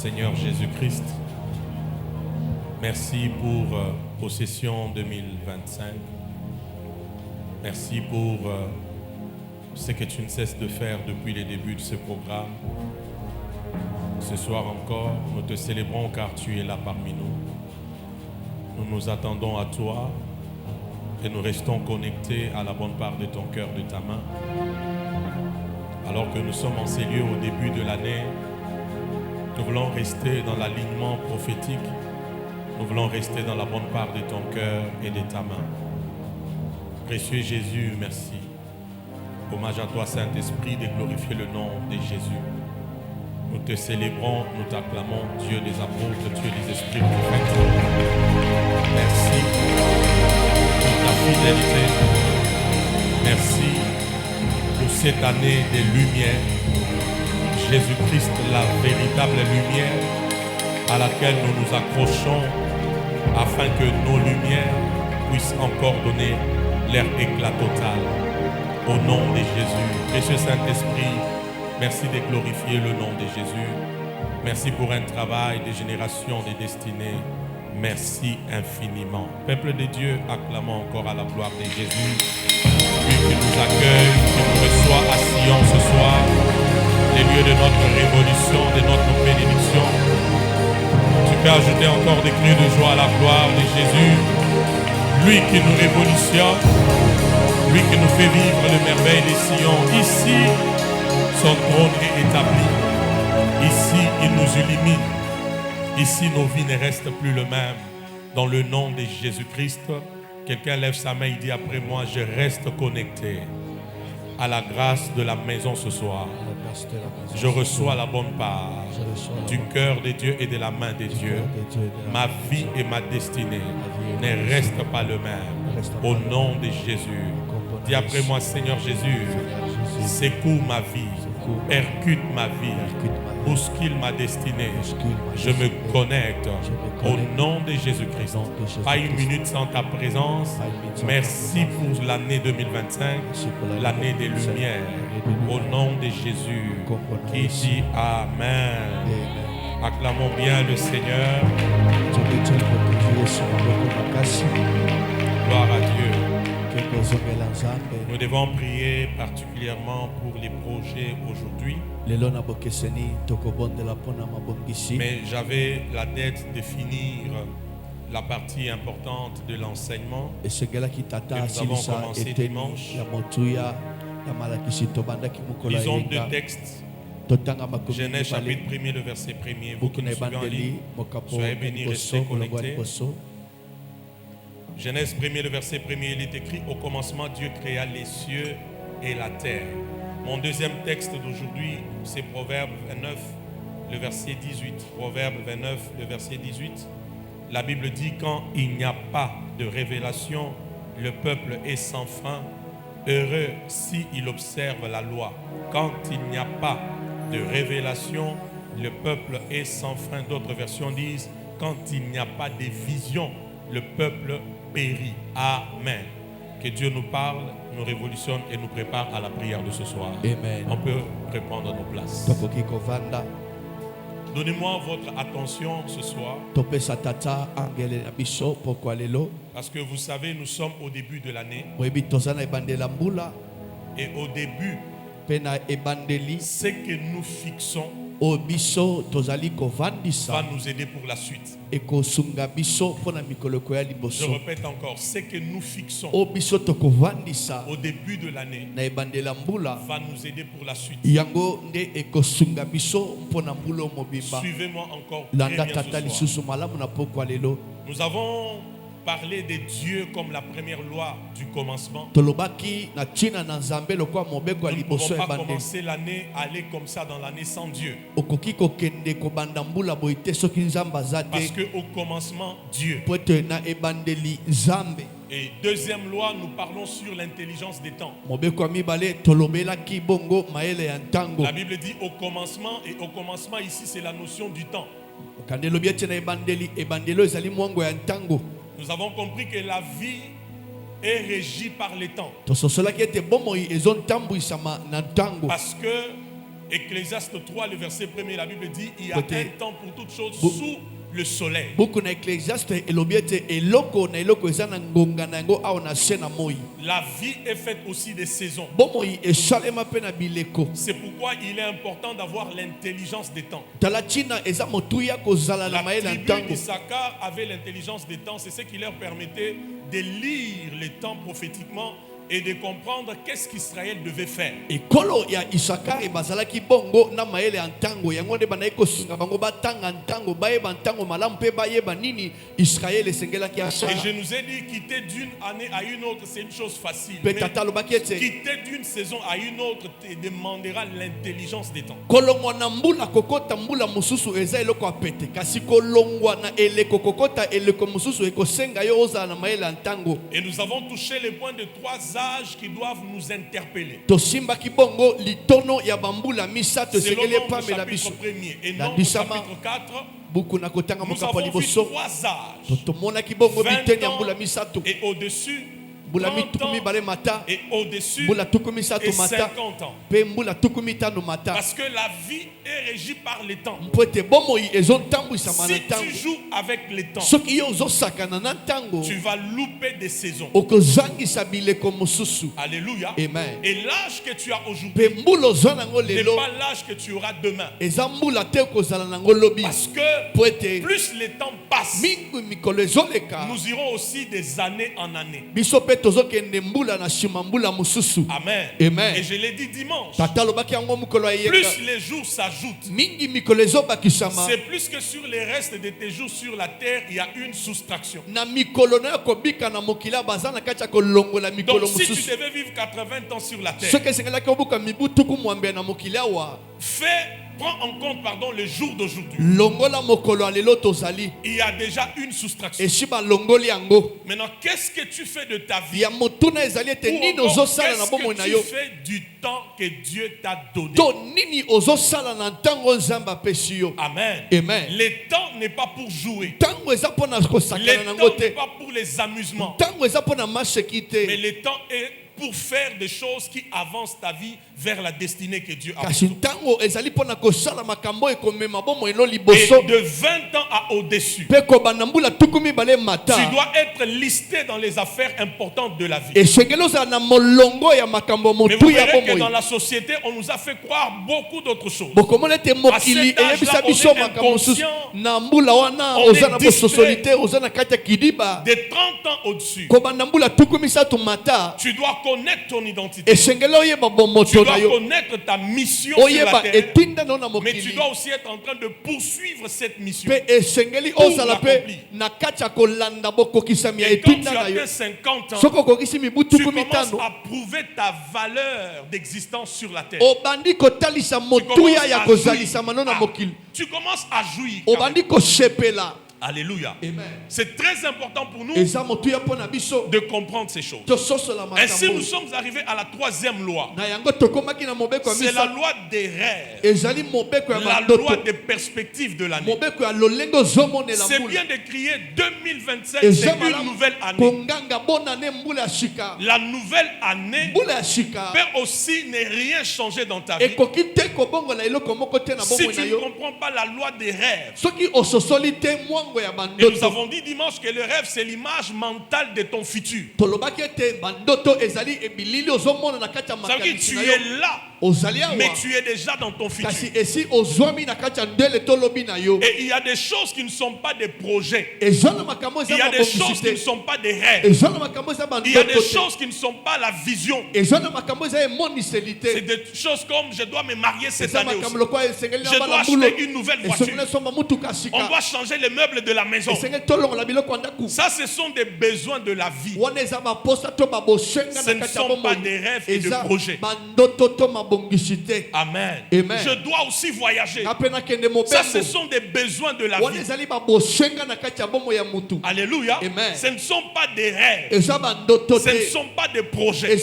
Seigneur Jésus-Christ, merci pour Possession 2025. Merci pour ce que tu ne cesses de faire depuis les débuts de ce programme. Ce soir encore, nous te célébrons car tu es là parmi nous. Nous nous attendons à toi et nous restons connectés à la bonne part de ton cœur, de ta main. Alors que nous sommes en ces lieux au début de l'année, nous voulons rester dans l'alignement prophétique. Nous voulons rester dans la bonne part de ton cœur et de ta main. Précieux Jésus, merci. Hommage à toi, Saint-Esprit, de glorifier le nom de Jésus. Nous te célébrons, nous t'acclamons, Dieu des apôtres, Dieu des esprits prophètes. Merci pour ta fidélité. Merci pour cette année de lumière. Jésus-Christ, la véritable lumière à laquelle nous nous accrochons afin que nos lumières puissent encore donner leur éclat total. Au nom de Jésus, précieux Saint-Esprit, merci de glorifier le nom de Jésus. Merci pour un travail de génération, de destinée. Merci infiniment. Peuple de Dieu, acclamons encore à la gloire de Jésus. Lui qui nous accueille, qui nous reçoit à Sion ce soir, les lieux de notre révolution, de notre bénédiction. Tu peux ajouter encore des cris de joie à la gloire de Jésus. Lui qui nous révolutionne, lui qui nous fait vivre les merveilles de Sion. Ici, son trône est établi. Ici, il nous illumine. Ici, nos vies ne restent plus les mêmes. Dans le nom de Jésus-Christ, quelqu'un lève sa main et dit après moi, je reste connecté à la grâce de la maison ce soir. Je reçois la bonne part du cœur de Dieu et de la main de Dieu. Ma vie et ma destinée ne restent pas le même. Au nom de Jésus. Dis après moi, Seigneur Jésus, secoue ma vie, percute ma vie, bouscule ma destinée. Je me connecte au nom de Jésus-Christ. Pas une minute sans ta présence. Merci pour l'année 2025, l'année des lumières. Au nom de Jésus, qui dit Amen. Acclamons bien le Seigneur. Gloire à Dieu. Nous devons prier particulièrement pour les projets aujourd'hui. Mais j'avais la dette de finir la partie importante de l'enseignement que nous avons commencé dimanche. Lisons deux textes. Genèse chapitre 1er, le verset 1er. Vous qui nous suivez en ligne, soyez bénis, restez connectés. Genèse 1er, le verset 1er, il est écrit: au commencement, Dieu créa les cieux et la terre. Mon deuxième texte d'aujourd'hui, c'est Proverbe 29, le verset 18. Proverbe 29, le verset 18. La Bible dit: quand il n'y a pas de révélation, le peuple est sans frein. Heureux s'il observe la loi. Quand il n'y a pas de révélation, le peuple est sans frein. D'autres versions disent: quand il n'y a pas de vision, le peuple périt. Amen. Que Dieu nous parle, nous révolutionne et nous prépare à la prière de ce soir. Amen. On peut répondre à nos places. Donnez-moi votre attention ce soir. Parce que vous savez, nous sommes au début de l'année. Et au début, ce que nous fixons va nous aider pour la suite. Je répète encore, ce que nous fixons au début de l'année va nous aider pour la suite. Suivez-moi encore très bien ce soir. Nous avons parlé de Dieu comme la première loi du commencement. Nous ne pouvons pas commencer l'année, aller comme ça dans l'année sans Dieu. Parce qu'au commencement, Dieu. Et deuxième loi, nous parlons sur l'intelligence des temps. La Bible dit au commencement, et au commencement ici c'est la notion du temps. Nous avons compris que la vie est régie par les temps. Parce que Ecclésiaste 3, le verset 1er, la Bible dit il y a un temps pour toutes choses sous le soleil. La vie est faite aussi des saisons. C'est pourquoi il est important d'avoir l'intelligence des temps. La tribu d'Issachar avait l'intelligence des temps. C'est ce qui leur permettait de lire les temps prophétiquement et de comprendre qu'est-ce qu'Israël devait faire. Et je nous ai dit, quitter d'une année à une autre, c'est une chose facile. Mais quitter d'une saison à une autre te demandera l'intelligence des temps. Et nous avons touché le point de 3 qui doivent nous interpeller. C'est le nom du chapitre 1er. Et non du chapitre 4. Nous avons vu 3 âges. 20 ans et au-dessus. 30 ans et au-dessus et 50 ans. Parce que la vie est régie par les temps. Si tu joues avec les temps, tu vas louper des saisons. Alléluia. Amen. Et l'âge que tu as aujourd'hui n'est pas l'âge que tu auras demain. Parce que plus les temps passent, nous irons aussi des années en année. Amen. Amen. Et je l'ai dit dimanche. Plus les jours s'ajoutent, c'est plus que sur les restes de tes jours sur la terre, il y a une soustraction. Donc si tu devais vivre 80 ans sur la terre, prends en compte, le jour d'aujourd'hui. Il y a déjà une soustraction. Maintenant, qu'est-ce que tu fais de ta vie? Ou qu'est-ce que tu fais du temps que Dieu t'a donné? Amen. Amen. Le temps n'est pas pour jouer. Le temps n'est pas pour les amusements. Mais le temps est pour faire des choses qui avancent ta vie vers la destinée que Dieu a pour toi. Et de 20 ans à au-dessus, tu dois être listé dans les affaires importantes de la vie. Mais vous verrez que dans la société, on nous a fait croire beaucoup d'autres choses. À cet âge-là, on est inconscient, on est distrait. De 30 ans au-dessus, tu dois connaître ton identité. Tu dois connaître ta mission sur la terre. Mais tu dois aussi être en train de poursuivre cette mission. Pour l'accomplir. Et quand tu as atteint 50 ans, tu commences à prouver ta valeur d'existence sur la terre. Tu commences à jouir. Alléluia. C'est très important pour nous de comprendre ces choses. Ainsi, nous sommes arrivés à la 3e loi. C'est la loi des rêves. La loi des perspectives de l'année. C'est bien de crier 2027, c'est une nouvelle année. La nouvelle année peut aussi ne rien changer dans ta vie. Si tu ne comprends pas la loi des rêves. Et nous avons dit dimanche que le rêve, c'est l'image mentale de ton futur. Ça veut dire que tu es là, mais tu es déjà dans ton futur. Et il y a des choses qui ne sont pas des projets. Il y a des choses qui ne sont pas des rêves. Il y a des choses qui ne sont pas la vision. C'est des choses comme je dois me marier cette année aussi. Je dois acheter une nouvelle voiture. On doit changer les meubles de la maison. Ça, ce sont des besoins de la vie. Ce ne sont pas des rêves et des projets. Amen. Je dois aussi voyager. Ça, ce sont des besoins de la vie. Alléluia. Ce ne sont pas des rêves. Ce ne sont pas des projets. Et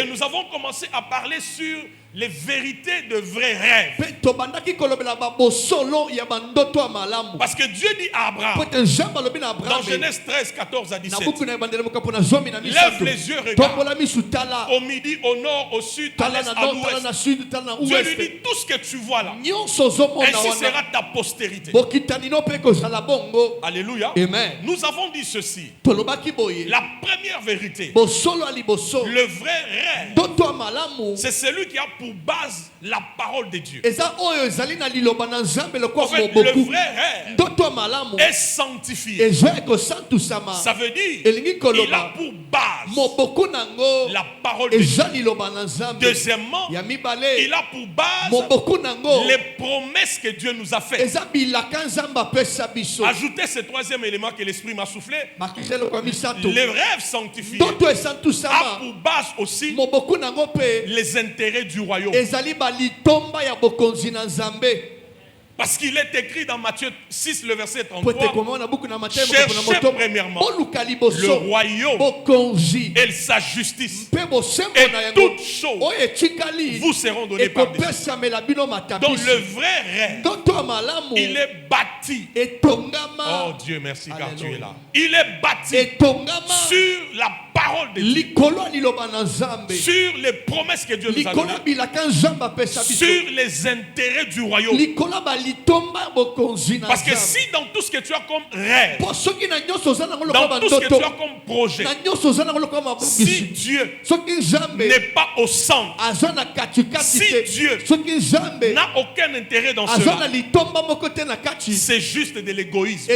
nous avons commencé à parler sur les vérités de vrais rêves. Parce que Dieu dit à Abraham, dans Genèse 13, 14 à 17, lève les yeux, regarde, au midi, au nord, au sud, à l'est, à l'ouest. Dieu lui dit, tout ce que tu vois là, ainsi sera ta postérité. Alléluia. Amen. Nous avons dit ceci. La première vérité, le vrai rêve, c'est celui qui a pour base la parole de Dieu. En fait, le vrai rêve est sanctifié. Ça veut dire il a pour base la parole de Dieu. Deuxièmement, il a pour base les promesses que Dieu nous a faites. Ajoutez ce troisième élément que l'Esprit m'a soufflé. Les rêves sanctifiés a pour base aussi les intérêts du royaume. Parce qu'il est écrit dans Matthieu 6, le verset 33, cherchez premièrement le royaume et sa justice, et toutes choses vous seront données par-dessus. Donc le vrai rêve, il est bâti. Oh Dieu, merci car tu es là. Il est bâti sur la parole de Dieu, sur les promesses que Dieu nous a données, sur les intérêts du royaume. Parce que si dans tout ce que tu as comme rêve, dans tout ce que tu as comme projet, si Dieu n'est pas au centre, si Dieu n'a aucun intérêt dans cela, c'est juste de l'égoïsme.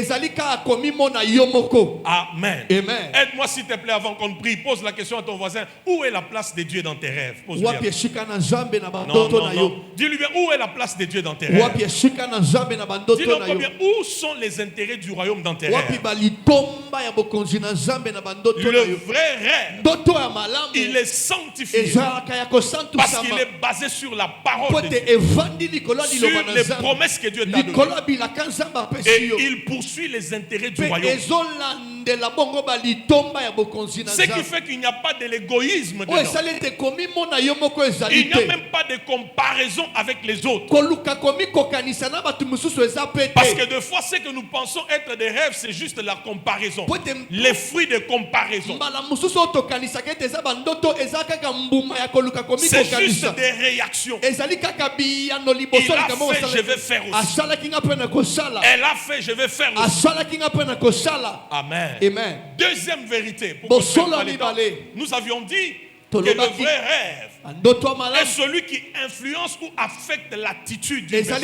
Amen. Aide-moi s'il te plaît avant qu'on prie. Pose la question à ton voisin. Où est la place de Dieu dans tes rêves? Pose bien. Non. Dis-lui bien, où est la place de Dieu dans tes rêves? Dis-le bien, où sont les intérêts du royaume dans tes rêves? Le vrai rêve, il est sanctifié parce qu'il est basé sur la parole de Dieu, sur les promesses que Dieu t'a données. Et il poursuit les intérêts du royaume. Ce qui fait qu'il n'y a pas de l'égoïsme dedans. Il n'y a même pas de comparaison avec les autres. Parce que des fois, ce que nous pensons être des rêves, c'est juste la comparaison. Les fruits de comparaison. C'est juste des réactions. Il a fait, je vais faire aussi. Elle a fait, je vais faire aussi. Amen. Deuxième vérité, pour nous avions dit que le vrai rêve est celui qui influence ou affecte l'attitude du personne.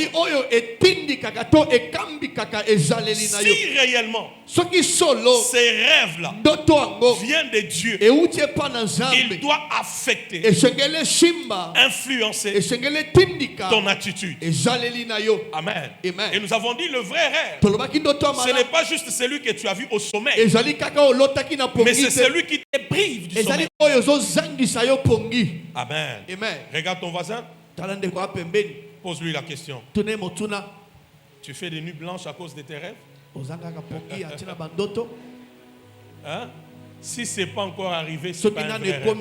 Si réellement ces rêves-là viennent de Dieu, il doit affecter, influencer ton attitude. Amen. Et nous avons dit le vrai rêve, ce n'est pas juste celui que tu as vu au sommet, mais c'est celui qui te prive du sommet. Amen. Regarde ton voisin. Pose-lui la question. Tu fais des nuits blanches à cause de tes rêves? Hein? Si ce n'est pas encore arrivé, c'est pas un vrai rêve.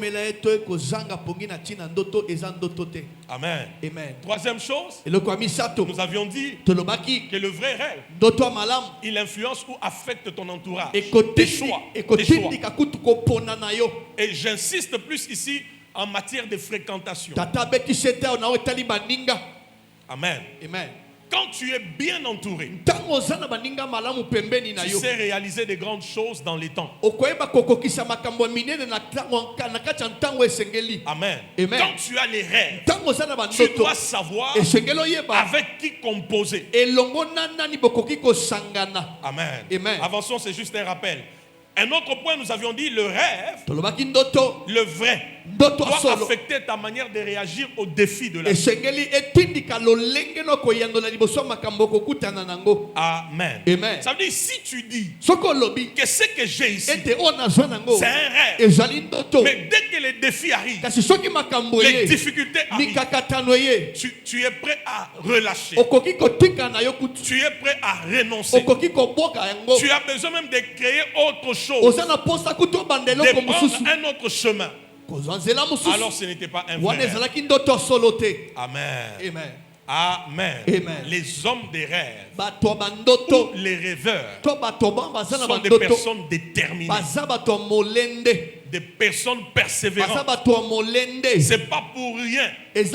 Amen. Troisième chose, nous avions dit que le vrai rêve, il influence ou affecte ton entourage, tes choix. Et j'insiste plus ici en matière de fréquentation. Amen. Quand tu es bien entouré, tu sais réaliser de grandes choses dans les temps. Amen. Quand tu as les rêves, tu dois savoir avec qui composer. Amen. Avançons, c'est juste un rappel. Un autre point, nous avions dit, le rêve, le vrai, doit affecter ta manière de réagir aux défis de la vie. Amen. Ça veut dire, si tu dis que ce que j'ai ici, c'est un rêve, mais dès que les défis arrivent, les difficultés arrivent, tu es prêt à relâcher. Tu es prêt à renoncer. Tu as besoin même de créer autre chose, de prendre un autre chemin. alors ce n'était pas un vrai rêve. Amen. Amen. Amen. Amen. Les hommes des rêves ou les rêveurs sont des personnes déterminées, des personnes persévérantes. C'est pas pour rien, pour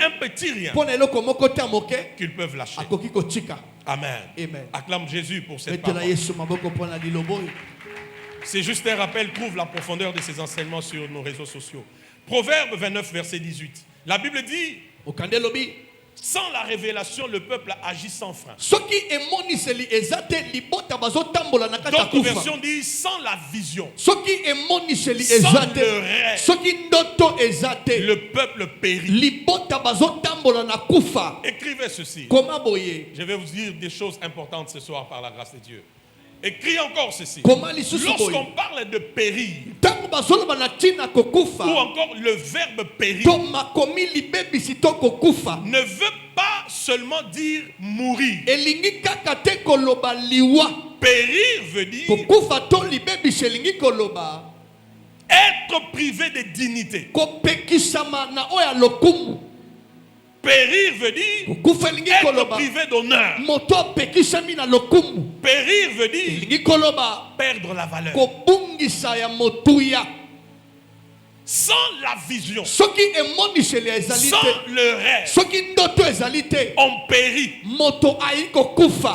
un petit rien, qu'ils peuvent lâcher. Amen. Amen. Acclame Jésus pour cette parole. C'est juste un rappel, trouve la profondeur de ces enseignements sur nos réseaux sociaux. Proverbe 29, verset 18. La Bible dit, sans la révélation, le peuple agit sans frein. D'autres versions disent sans la vision, sans le rêve, le peuple périt. Écrivez ceci. Je vais vous dire des choses importantes ce soir par la grâce de Dieu. Écris encore ceci. Lorsqu'on parle de périr, ou encore le verbe périr, ne veut pas seulement dire mourir. Périr veut dire être privé de dignité. Périr veut dire être privé d'honneur. Périr veut dire perdre la valeur. Sans la vision, sans le rêve, on périt.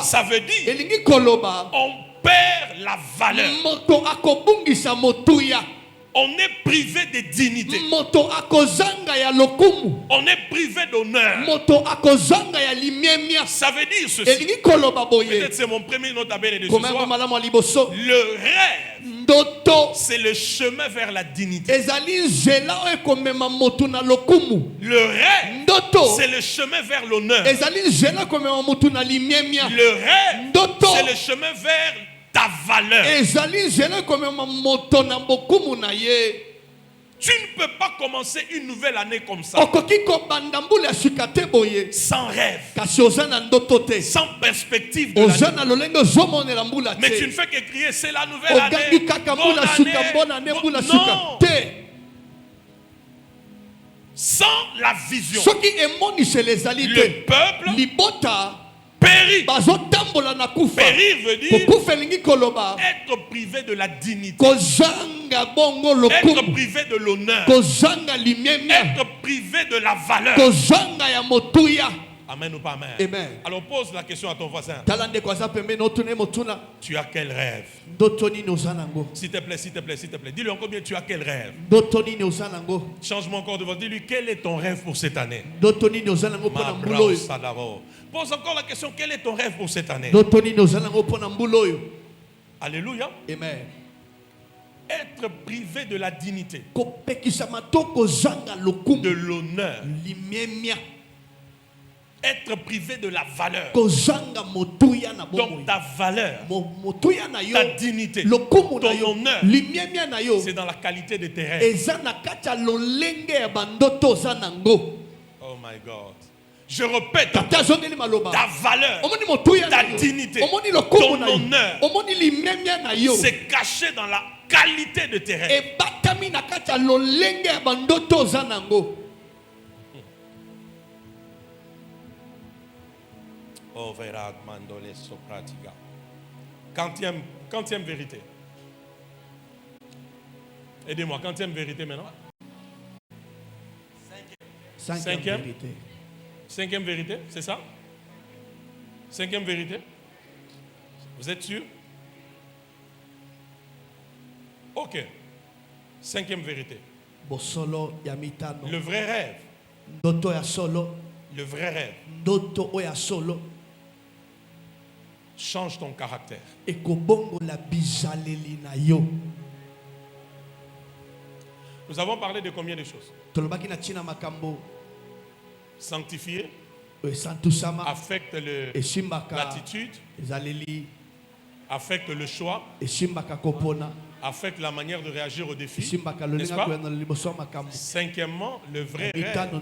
Ça veut dire on perd la valeur. On est privé de dignité. On est privé d'honneur. Ça veut dire ceci. Peut-être c'est mon premier note à bénir de ce soir. Le rêve, c'est le chemin vers la dignité. Le rêve, c'est le chemin vers l'honneur. Le rêve, c'est le chemin vers ta valeur. Tu ne peux pas commencer une nouvelle année comme ça, sans rêve, sans perspective de l'année. Mais tu ne fais que crier, c'est la nouvelle année. Bonne année. Non. Sans la vision, le peuple périt. Périr veut dire être privé de la dignité, être privé de l'honneur, être privé de la valeur. Amen ou pas amen? Amen. Alors pose la question à ton voisin. Tu as quel rêve? S'il te plaît, s'il te plaît, s'il te plaît. Dis-lui encore bien, tu as quel rêve? Change-moi encore de voix. Dis-lui, quel est ton rêve pour cette année? Pose encore la question, quel est ton rêve pour cette année? Alléluia. Amen. Être privé de la dignité, de l'honneur, être privé de la valeur. Donc ta valeur, ta dignité, ton honneur, c'est dans la qualité de tes rêves. Oh my God. Je répète, ta valeur, ta dignité, ton honneur, c'est caché dans la qualité de tes rêves. Oh, verad mandole sopratica. Quantième vérité. Aidez-moi, quantième vérité maintenant? Cinquième vérité. Cinquième vérité, c'est ça? Cinquième vérité? Vous êtes sûr? Ok. Cinquième vérité. Le vrai rêve. Le vrai rêve change ton caractère. Nous avons parlé de combien de choses? Sanctifier affecte l'attitude, affecte le choix, affecte la manière de réagir aux défis, n'est-ce pas? Cinquièmement, le vrai rêve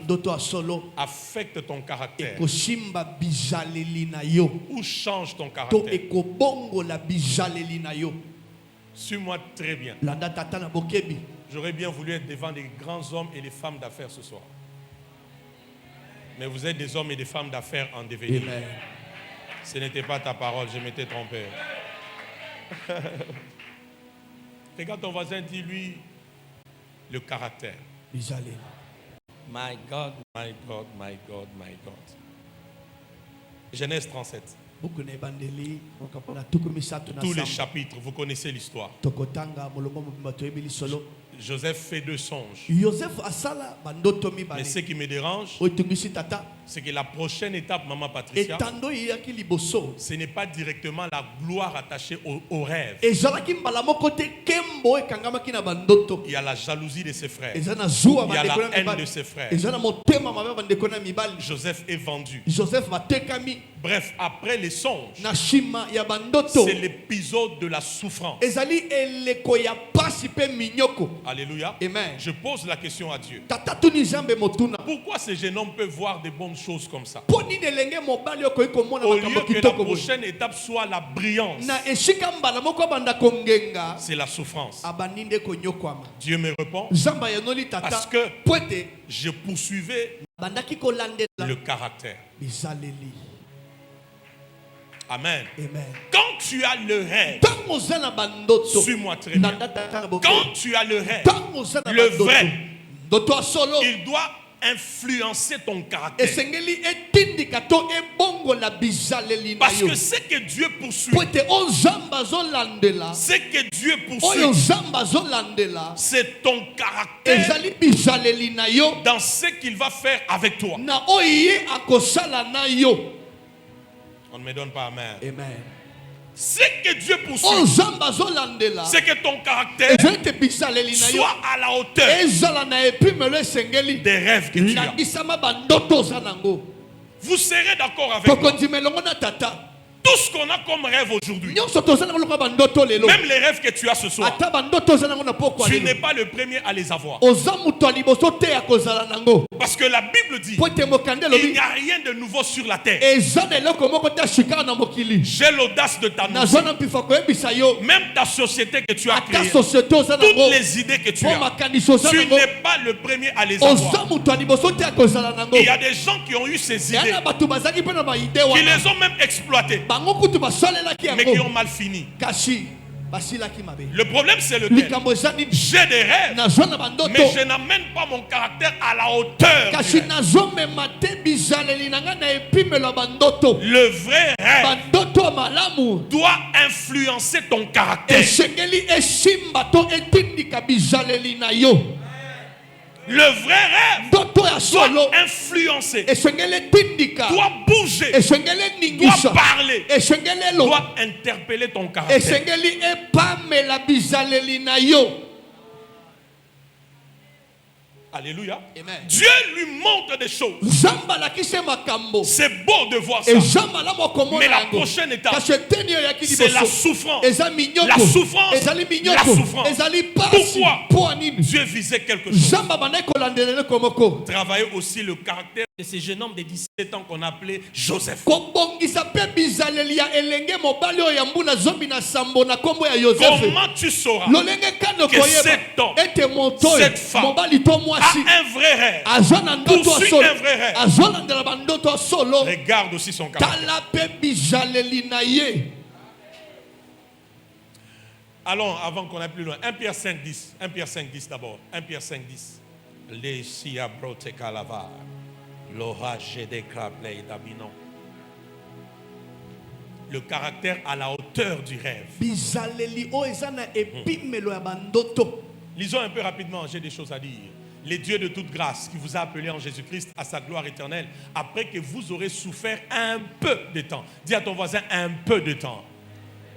affecte ton caractère ou change ton caractère. Suis-moi très bien. J'aurais bien voulu être devant des grands hommes et des femmes d'affaires ce soir. Mais vous êtes des hommes et des femmes d'affaires en devenir. Amen. Ce n'était pas ta parole, je m'étais trompé. Regarde ton voisin, dis-lui le caractère. My God, my God, my God, my God. Genèse 37. Tous les chapitres, vous connaissez l'histoire. Joseph fait 2 songes. Mais ce qui me dérange, c'est que la prochaine étape, Maman Patricia, ce n'est pas directement la gloire attachée au rêve. Il y a la jalousie de ses frères. Il y a la haine de ses frères. Joseph est vendu. Bref, après les songes, c'est l'épisode de la souffrance. Alléluia. Amen. Je pose la question à Dieu. Pourquoi ces jeunes hommes peuvent voir des bonnes choses comme ça? Au lieu que la prochaine étape soit la brillance, c'est la souffrance. Dieu me répond parce que je poursuivais le caractère. Amen. Quand tu as le rêve, suis-moi très bien. Quand tu as le rêve, le vrai, il doit influencer ton caractère. Parce que ce que Dieu poursuit, c'est ton caractère dans ce qu'il va faire avec toi. On ne me donne pas amen. Ce que Dieu poursuit, c'est que ton caractère soit à la hauteur des rêves que tu as. Vous serez d'accord avec moi? Tout ce qu'on a comme rêve aujourd'hui, même les rêves que tu as ce soir, tu n'es pas le premier à les avoir. Parce que la Bible dit il n'y a rien de nouveau sur la terre. J'ai l'audace de t'annoncer, même ta société que tu as créée, toutes les idées que tu as, tu n'es pas le premier à les avoir. Il y a des gens qui ont eu ces idées, qui les ont même exploitées, mais qui ont mal fini. Le problème c'est lequel? J'ai des rêves, mais je n'amène pas mon caractère à la hauteur. Le vrai rêve doit influencer ton caractère. Le vrai rêve doit influencer, doit bouger, doit parler, doit interpeller ton caractère. Alléluia. Amen. Dieu lui montre des choses. C'est beau de voir ça. Mais la prochaine étape, c'est la souffrance. La souffrance. La souffrance. Pourquoi Dieu visait quelque chose? Travailler aussi le caractère de ces jeunes hommes de 17 ans qu'on appelait Joseph. Comment tu sauras que cet homme, cette femme a un vrai rêve, poursuit un vrai rêve? Regarde aussi son caractère. Allons, avant qu'on aille plus loin, 1 Pierre 5, 10. 1 Pierre 5, 10 d'abord. 1 Pierre 5, 10. Les siabrote calava. L'orage des crablés d'Abinon. Le caractère à la hauteur du rêve. Lisons un peu rapidement, j'ai des choses à dire. Les dieux de toute grâce qui vous a appelé en Jésus-Christ à sa gloire éternelle, après que vous aurez souffert un peu de temps. Dis à ton voisin un peu de temps.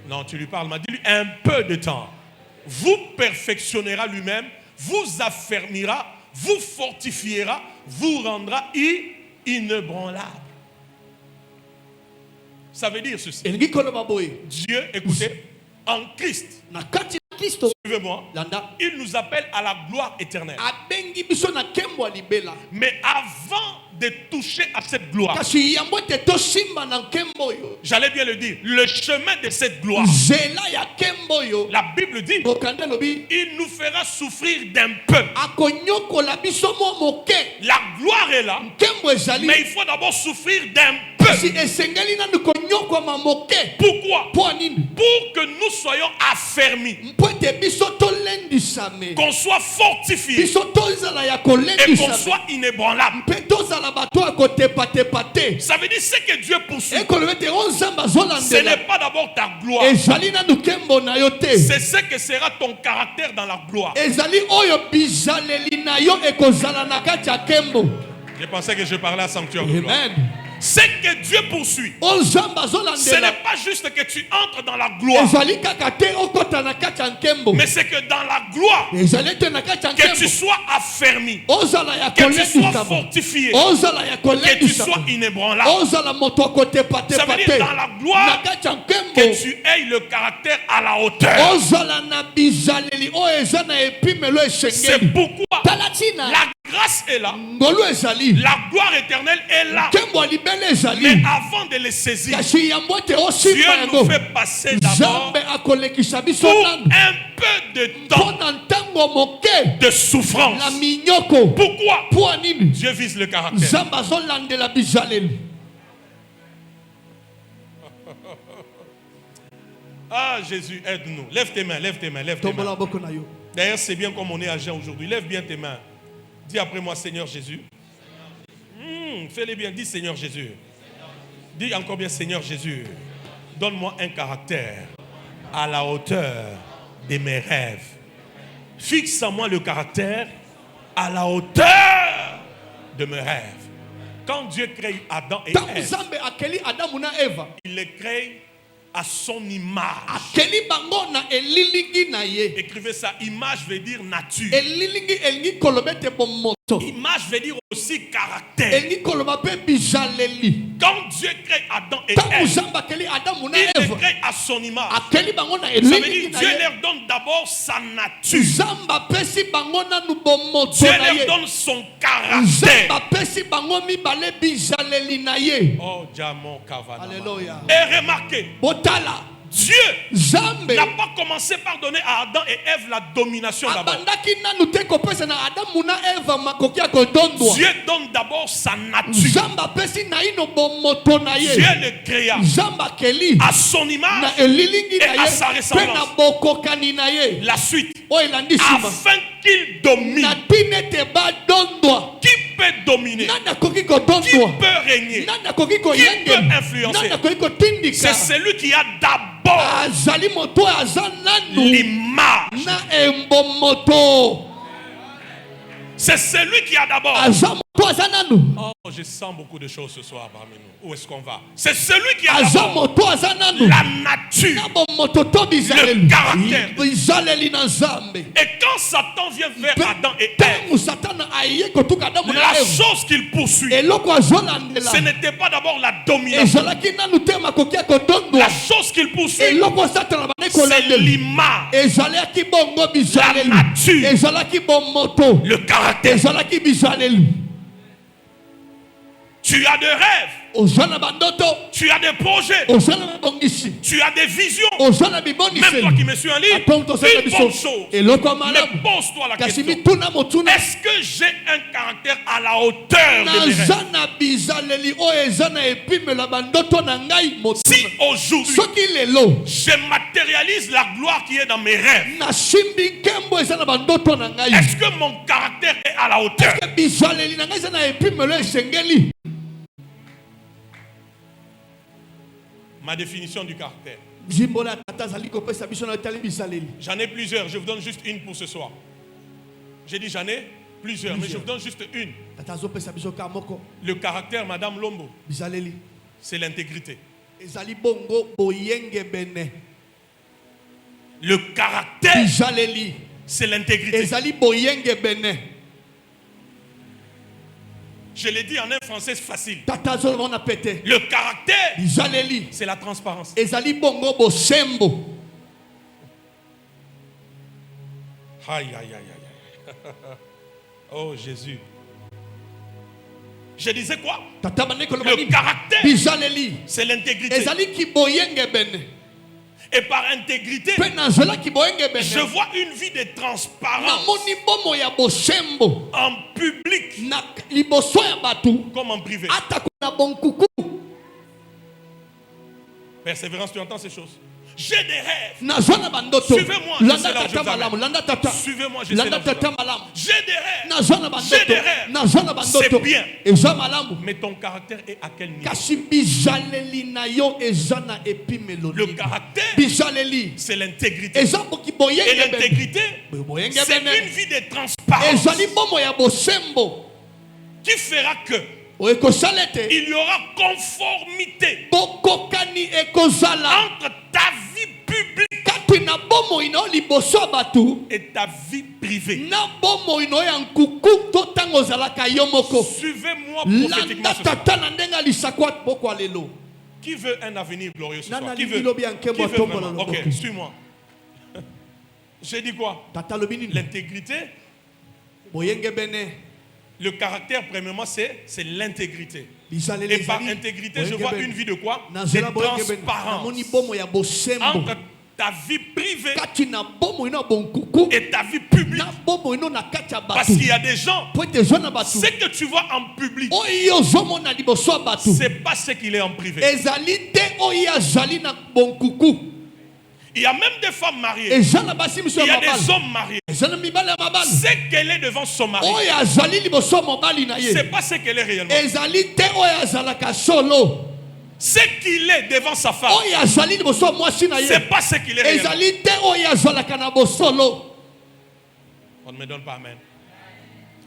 Non, tu lui parles, dis-lui un peu de temps. Vous perfectionnera lui-même, vous affermira, vous fortifiera, vous rendra inébranlable. Ça veut dire ceci. Dieu, écoutez, en Christ, suivez-moi, il nous appelle à la gloire éternelle. Mais avant de toucher à cette gloire. J'allais bien le dire, le chemin de cette gloire. La Bible dit, il nous fera souffrir d'un peu. La gloire est là, mais il faut d'abord souffrir d'un peu. Pourquoi? Pour que nous soyons affermis, qu'on soit fortifiés et qu'on soit inébranlable. Ça veut dire ce que Dieu poursuit. Ce n'est pas d'abord ta gloire, c'est ce que sera ton caractère dans la gloire. Je pensais que je parlais à Sanctuaire de gloire. Ce que Dieu poursuit, ce n'est pas juste que tu entres dans la gloire, mais c'est que dans la gloire, que tu sois affermi, que tu sois fortifié, que tu sois inébranlable. Ça veut dire dans la gloire que tu aies le caractère à la hauteur. C'est pourquoi la grâce est là, la gloire éternelle est là. Mais avant de les saisir, Dieu nous fait passer d'abord pour un peu de temps de souffrance. Pourquoi? Dieu vise le caractère. Ah Jésus, aide-nous. Lève tes mains, lève tes mains, lève tes mains. D'ailleurs, c'est bien comme on est à Jean aujourd'hui. Lève bien tes mains. Dis après moi, Seigneur Jésus. Fais-le bien, dis Seigneur Jésus. Dis encore bien, Seigneur Jésus. Donne-moi un caractère à la hauteur de mes rêves. Fixe en moi le caractère à la hauteur de mes rêves. Quand Dieu crée Adam et Ève, il les crée à son image. Écrivez ça, image veut dire nature. Image veut dire aussi caractère. Quand Dieu crée Adam et Ève, il les crée à son image. Ça veut dire Dieu leur donne d'abord sa nature. Dieu leur donne son caractère. Oh, Diamant Kavana. Alléluia. Et remarquez, Dieu n'a pas commencé par donner à Adam et Ève la domination d'abord. Dieu donne d'abord sa nature. Dieu le créa à son image et à sa ressemblance. La suite, afin qu'il domine. Qui peut dominer? Qui peut régner? Qui peut influencer? C'est celui qui a d'abord l'image. C'est celui qui a d'abord. Oh, je sens beaucoup de choses ce soir parmi nous. Où est-ce qu'on va? C'est celui qui a d'abord la nature, le caractère. Et quand Satan vient vers Adam et Ève, la chose qu'il poursuit, ce n'était pas d'abord la domination. La chose qu'il poursuit, c'est l'image, la nature, le caractère. Tu as des rêves, tu as des projets, tu as des visions. Même toi qui me suis en ligne, une bonne chose. Mais pose-toi la question, est-ce que j'ai un caractère à la hauteur de mes rêves? Si aujourd'hui je matérialise la gloire qui est dans mes rêves, est-ce que mon caractère est à la hauteur? Ma définition du caractère. J'en ai plusieurs, je vous donne juste une pour ce soir. J'ai dit j'en ai plusieurs, mais je vous donne juste une. Le caractère, Madame Lombo, c'est l'intégrité. Le caractère, c'est l'intégrité. Je l'ai dit en un français facile. Le caractère, c'est la transparence. Aïe, aïe, aïe, aïe. Oh Jésus. Je disais quoi? Le caractère, c'est l'intégrité. Et par intégrité, je vois une vie de transparence en public comme en privé. Persévérance, tu entends ces choses? J'ai des rêves. Suivez-moi, je sais là où je vais. Suivez-moi, je sais là où je vais. J'ai des rêves. J'ai des rêves. C'est bien. Mais ton caractère est à quel niveau? Le caractère, c'est l'intégrité. Et l'intégrité, c'est une vie de transparence qui fera que il y aura conformité entre ta vie publique et ta vie privée. Suivez-moi prophétiquement ce soir. Qui veut un avenir glorieux ce soir? Qui veut vraiment? Ok, suis-moi. J'ai dit quoi? L'intégrité. Le caractère, premièrement, c'est l'intégrité. Et par intégrité, je vois une vie de quoi? De transparence. Entre ta vie privée et ta vie publique. Parce qu'il y a des gens, ce que tu vois en public, c'est pas ce qu'il est en privé. Il y a même des femmes mariées. Il y a des hommes mariés. Ce qu'elle est devant son mari, c'est pas ce qu'elle est réellement. Ce qu'il est devant sa femme, c'est pas ce qu'il est réellement. On ne me donne pas amen.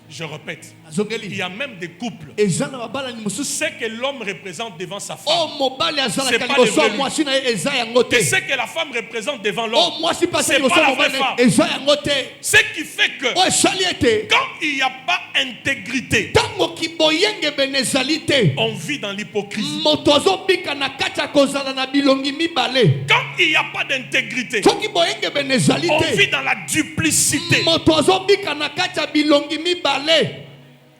Je répète, il y a même des couples. Ce que l'homme représente devant sa femme, c'est pas le vrai lui. Et ce que la femme représente devant l'homme, c'est pas la vraie femme. Ce qui fait que quand il n'y a pas intégrité, on vit dans l'hypocrisie. Quand il n'y a pas d'intégrité, on vit dans la duplicité.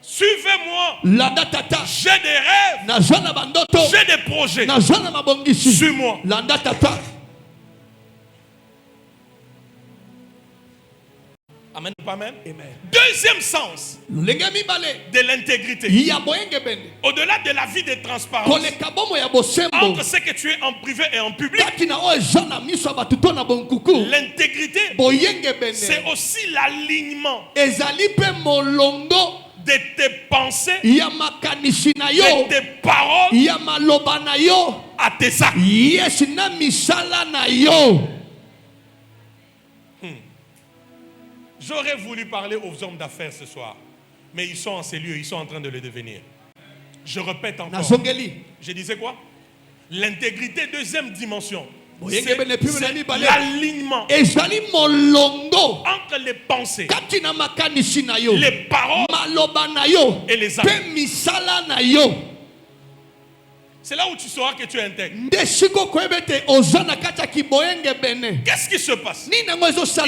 Suivez-moi. J'ai des rêves. J'ai des projets. Suis-moi. Amen. Amen. Deuxième sens de l'intégrité. Au-delà de la vie de transparence, entre ce que tu es en privé et en public, l'intégrité, c'est aussi l'alignement de tes pensées, de tes paroles à tes actes. J'aurais voulu parler aux hommes d'affaires ce soir, mais ils sont en ces lieux, ils sont en train de le devenir. Je répète encore. Je disais quoi? L'intégrité, deuxième dimension. C'est l'alignement entre les pensées, les paroles et les actes. C'est là où tu sauras que tu es intègre. Qu'est-ce qui se passe? Il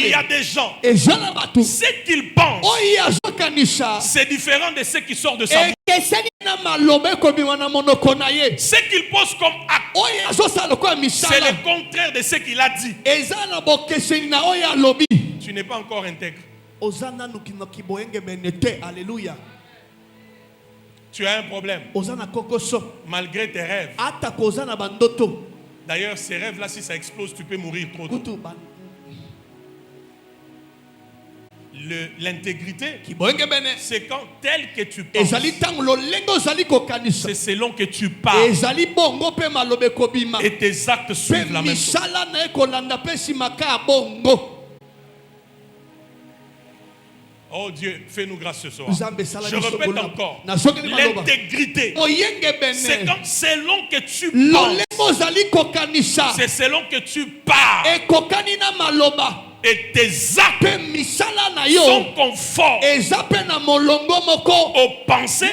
y a des gens, ce qu'ils pensent, c'est différent de ce qui sort de sa bouche. Ce qu'il pose comme acte, c'est le contraire de ce qu'il a dit. Tu n'es pas encore intègre. Alléluia. Tu as un problème malgré tes rêves. D'ailleurs, ces rêves-là, si ça explose, tu peux mourir trop tôt. L'intégrité, c'est quand tel que tu penses, c'est selon que tu parles, et tes actes suivent la même chose. Oh Dieu, fais-nous grâce ce soir. Je répète encore. L'intégrité, c'est quand selon que tu penses, c'est selon que tu parles, et tes actes sont conformes aux pensées,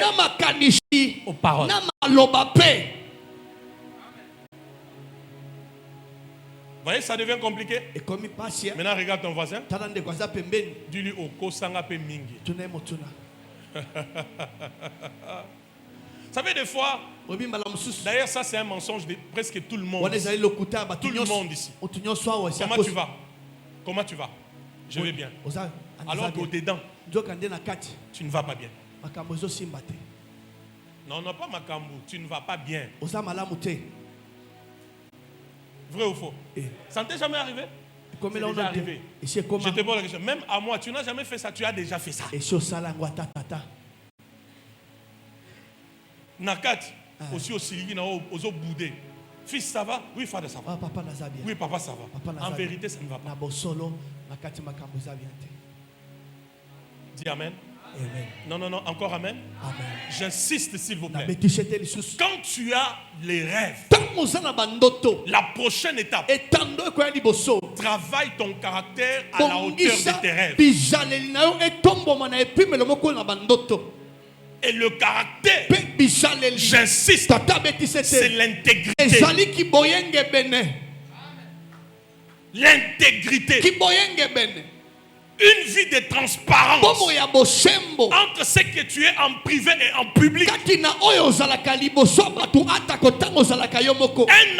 aux paroles. Vous voyez, ça devient compliqué. Maintenant, regarde ton voisin. Dis-lui au Kosanga pe mingi. savez, des fois, d'ailleurs, ça c'est un mensonge de presque tout le monde. Tout le monde ici. Comment tu vas? Comment tu vas? Je vais bien. Alors qu'au-dedans, tu ne vas pas bien. Non, non, pas Makambu, tu ne vas pas bien. Vrai ou faux? Ça ne t'est jamais arrivé? C'est déjà arrivé. Je te pose la question. Même à moi, tu n'as jamais fait ça, tu as déjà fait ça. Nakat, aussi au Siligi, aux boudés. Fils, ça va? Oui, frère, ça va. Oui, papa, ça va. En vérité, ça ne va pas. Dis amen. Amen. Non, non, non, encore amen. Amen. J'insiste, s'il vous plaît. Quand tu as les rêves, la prochaine étape, travaille ton caractère à la hauteur de tes rêves. Et le caractère, j'insiste, c'est l'intégrité. L'intégrité. Une vie de transparence entre ce que tu es en privé et en public. Un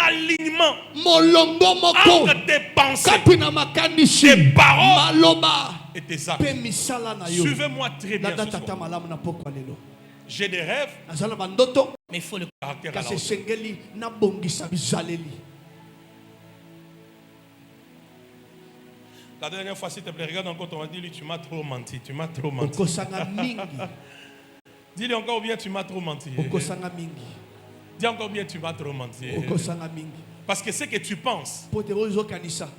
alignement entre tes pensées, tes paroles et tes actes. Suivez-moi très bien ce soir. J'ai des rêves, mais il faut le caractère à la hauteur. La dernière fois, s'il te plaît, regarde encore ton mari, dis-lui, tu m'as trop menti, tu m'as trop menti. Dis-lui encore bien, tu m'as trop menti. Dis encore bien, tu m'as trop menti. Parce que ce que tu penses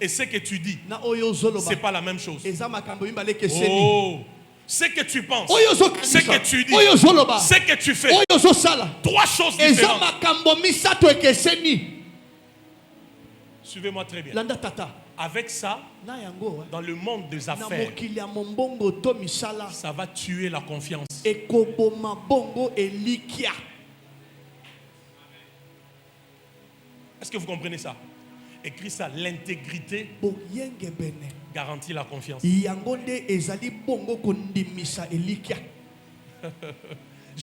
et ce que tu dis, ce n'est pas la même chose. Oh, ce que tu penses, ce que tu dis, ce que tu fais, trois choses différentes. Suivez-moi très bien. Avec ça, dans le monde des affaires, ça va tuer la confiance. Est-ce que vous comprenez ça? Écris ça, l'intégrité garantit la confiance. Je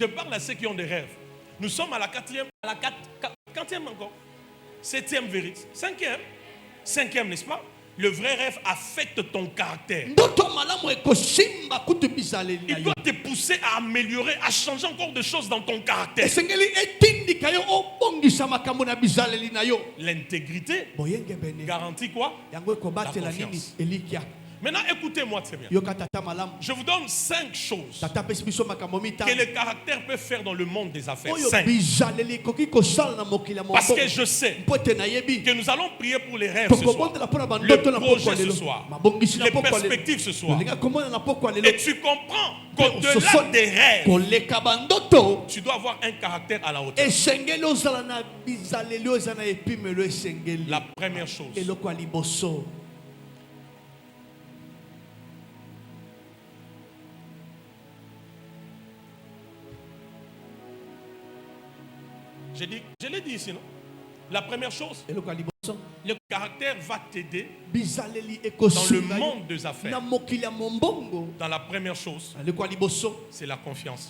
parle à ceux qui ont des rêves. Nous sommes à la quatrième encore. Septième vérité. Cinquième, n'est-ce pas? Le vrai rêve affecte ton caractère. Il doit te pousser à améliorer, à changer encore de choses dans ton caractère. L'intégrité garantit quoi? La confiance. Maintenant, écoutez-moi très bien. Je vous donne 5 choses que le caractère peut faire dans le monde des affaires. 5. Parce que je sais que nous allons prier pour les rêves ce soir, le projet ce soir, les perspectives ce soir. Et tu comprends qu'au-delà des rêves, tu dois avoir un caractère à la hauteur. La première chose, je l'ai dit ici, non? La première chose, le caractère va t'aider dans le monde des affaires. Dans la première chose, c'est la confiance.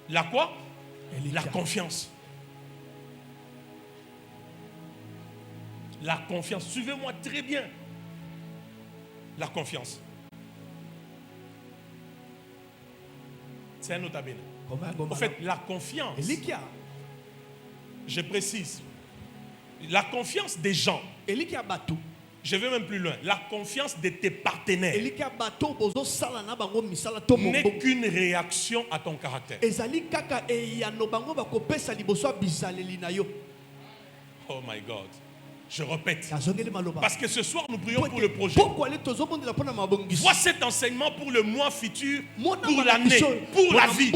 La quoi? La confiance. La confiance. Suivez-moi très bien. La confiance. C'est un nota bene. En fait, la confiance, je précise, la confiance des gens, je vais même plus loin, la confiance de tes partenaires n'est qu'une réaction à ton caractère. Oh my God. Je répète. Parce que ce soir, nous prions pour le projet. Vois cet enseignement pour le mois futur, pour l'année, pour la vie.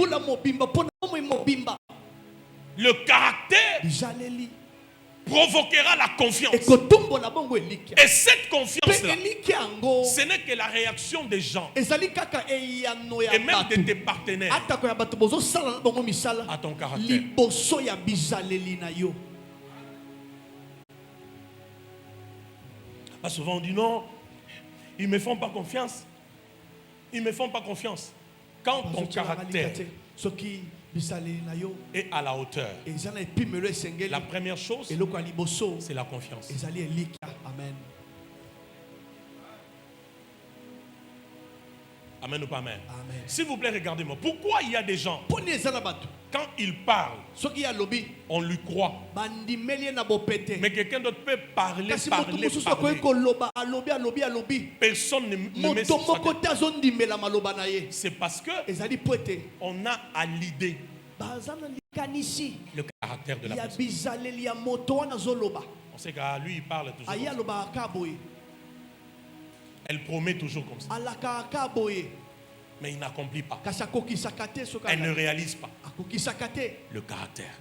Le caractère provoquera la confiance. Et cette confiance-là, ce n'est que la réaction des gens et même de tes partenaires à ton caractère. Souvent on dit non, ils ne me font pas confiance. ils ne me font pas confiance. Quand ton caractère est à la hauteur, la première chose, c'est la confiance. Amen. Amen ou pas amen? Amen. S'il vous plaît, regardez-moi. Pourquoi il y a des gens, quand ils parlent, on lui croit. Mais quelqu'un d'autre peut parler. Personne ne met sur sa tête. C'est parce que on a à l'idée le caractère de la personne. On sait qu'à lui, il parle toujours comme ça. Elle promet toujours comme ça. Mais il n'accomplit pas. Elle ne réalise pas le caractère.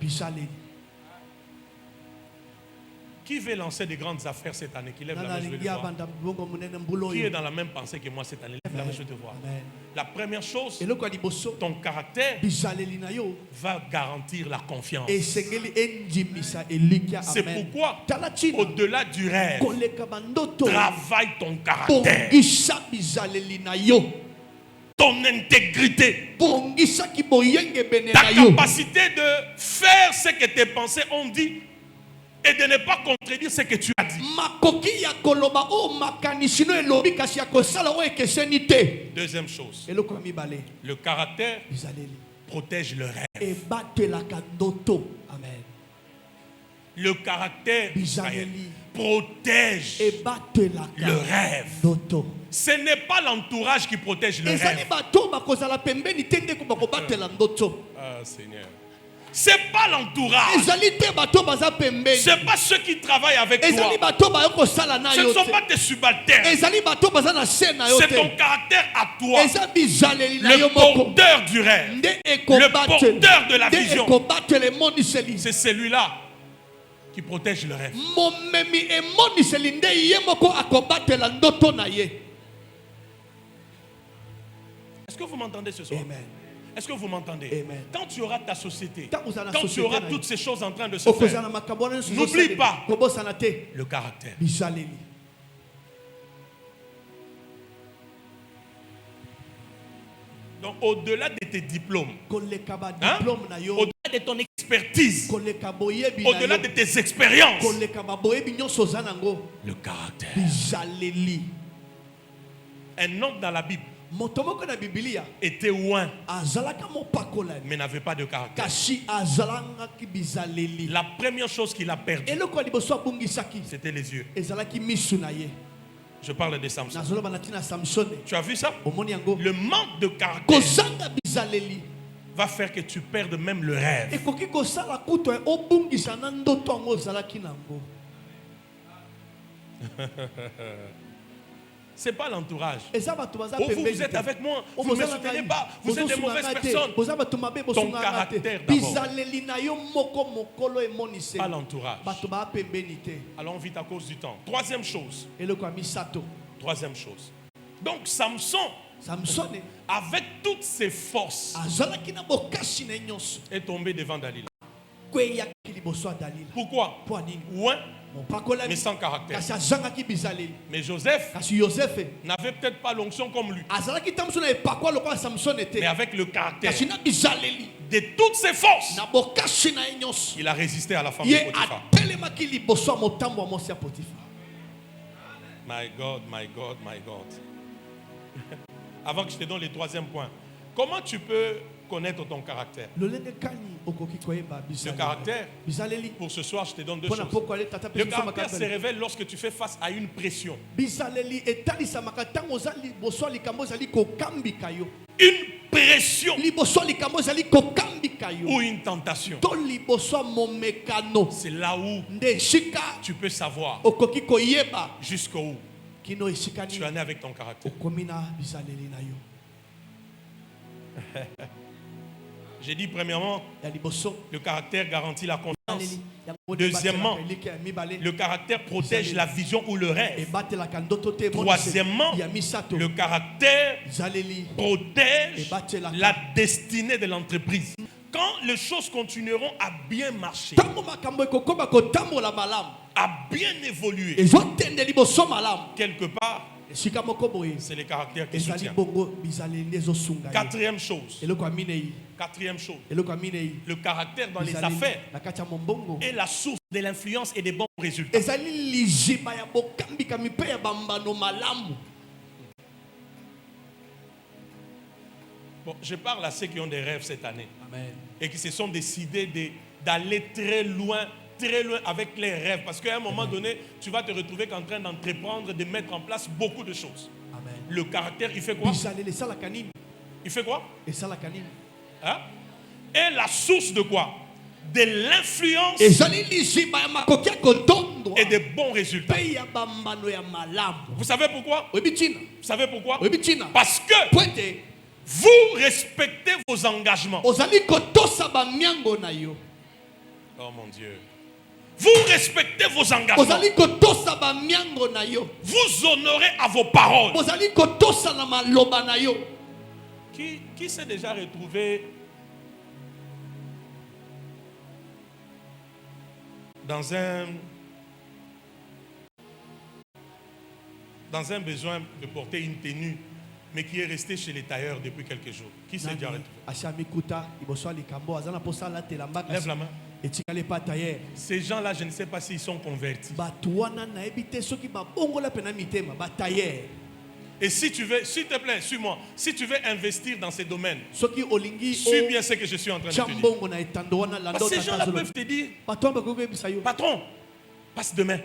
Qui veut lancer des grandes affaires cette année? Qui lève la main, je vais le voir. Qui est dans la même pensée que moi cette année? Lève la main, je vais te voir. La première chose, ton caractère va garantir la confiance. C'est pourquoi, au-delà du rêve, travaille ton caractère, ton intégrité, ta capacité de faire ce que tes pensées ont dit et de ne pas contredire ce que tu as dit. Deuxième chose, le caractère protège le rêve. Le caractère protège le rêve. Ce n'est pas l'entourage qui protège le rêve. Ah, Seigneur. C'est pas l'entourage. C'est pas ceux qui travaillent avec toi. Ce ne sont pas tes subalternes. C'est ton caractère à toi. Le porteur du rêve. Le porteur de la vision. C'est celui-là qui protège le rêve. Est-ce que vous m'entendez ce soir? Amen. Est-ce que vous m'entendez? Amen. Quand tu auras ta société, quand tu auras toutes ces choses en train de se faire, n'oublie pas le caractère. Donc au-delà de tes diplômes, au-delà de ton expertise, au-delà de tes expériences, le caractère. Un homme dans la Bible était loin, mais n'avait pas de caractère. La première chose qu'il a perdue, c'était les yeux. Je parle de Samson. Tu as vu ça? Le manque de caractère va faire que tu perdes même le rêve. C'est pas l'entourage. Oh, vous êtes avec moi, vous ne me soutenez pas, vous êtes des mauvaises personnes. Ton caractère d'abord. Pas l'entourage. Allons vite à cause du temps. Troisième chose. Donc Samson, avec toutes ses forces, est tombé devant Dalila. Pourquoi? Ouais, mais sans caractère. Mais Joseph n'avait peut-être pas l'onction comme lui, mais avec le caractère, de toutes ses forces, il a résisté à la femme de Potiphar. My God, my God, my God. Avant que je te donne le troisième point, comment tu peux connaître ton caractère? Le caractère, pour ce soir, je te donne deux choses. Le caractère se révèle lorsque tu fais face à une pression. Une pression ou une tentation. C'est là où tu peux savoir jusqu'où tu en es avec ton caractère. J'ai dit premièrement, le caractère garantit la confiance. Deuxièmement, le caractère protège la vision ou le rêve. Troisièmement, le caractère protège la destinée de l'entreprise. Quand les choses continueront à bien marcher, à bien évoluer, quelque part, C'est les caractères qui ezali soutiennent. bongo bizaleli ezosunga ye. Quatrième chose. Eloko ya minei. Quatrième chose. Eloko ya minei. Le caractère dans les Bizaleli affaires na kati ya mombongo. est la source de l'influence et des bons résultats. Ezali lijiba ya bokambikami mpe ya bambano malamu. Bon, je parle à ceux qui ont des rêves cette année Amen. et qui se sont décidés d'aller très loin avec les rêves. Parce qu'à un moment donné, tu vas te retrouver en train d'entreprendre, de mettre en place beaucoup de choses. Amen. Le caractère, il fait quoi? Bizaleli esalaka nini? Il fait quoi? Esalaka nini? Hein? Et la source de quoi? De l'influence Ezali lijiba ya makoki ya kotondwa. et des bons résultats. Mpe ya bambano ya malamu. Vous savez pourquoi? Oyebi ntina? Vous savez pourquoi? Oyebi ntina? Parce que Po ete vous respectez vos engagements. ozali kotosa bamiango na yo. Oh mon Dieu. Vous respectez vos engagements. Ozali kotosa bamiango na yo. Vous honorez à vos paroles. Ozali kotosa na maloba na yo. Qui s'est déjà retrouvé dans un besoin de porter une tenue, mais qui est resté chez les tailleurs depuis quelques jours? Qui s'est déjà retrouvé? Lève la main. Ces gens-là, je ne sais pas s'ils sont convertis. Et si tu veux, s'il te plaît, suis-moi. Si tu veux investir dans ces domaines, suis bien ce que je suis en train de te dire. Parce que ces gens-là peuvent te dire, patron, passe demain.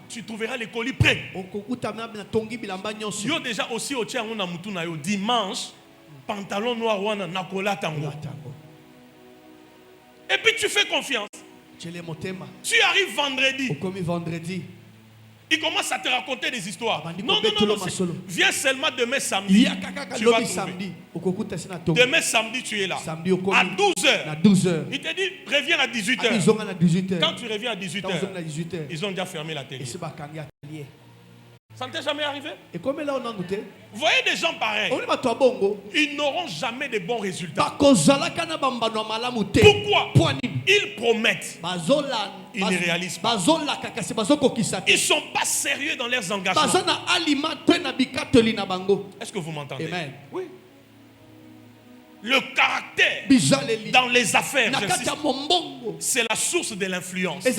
Tu trouveras les colis prêts. Yo déjà aussi au tien dimanche, pantalon noir wana nakola tango. Et puis tu fais confiance. Tu arrives vendredi. Il commence à te raconter des histoires. Non, viens seulement demain samedi. Tu vas trouver. Demain samedi, tu es là. À 12h. Il te dit, reviens à 18h. Quand tu reviens à 18h, ils ont déjà fermé la télé. Ça ne t'est jamais arrivé? Vous voyez des gens pareils, ils n'auront jamais de bons résultats. Pourquoi? Ils promettent, ils ne réalisent pas. Ils ne sont pas sérieux dans leurs engagements. Est-ce que vous m'entendez? Amen. Oui. Le caractère dans les affaires, c'est la source de l'influence et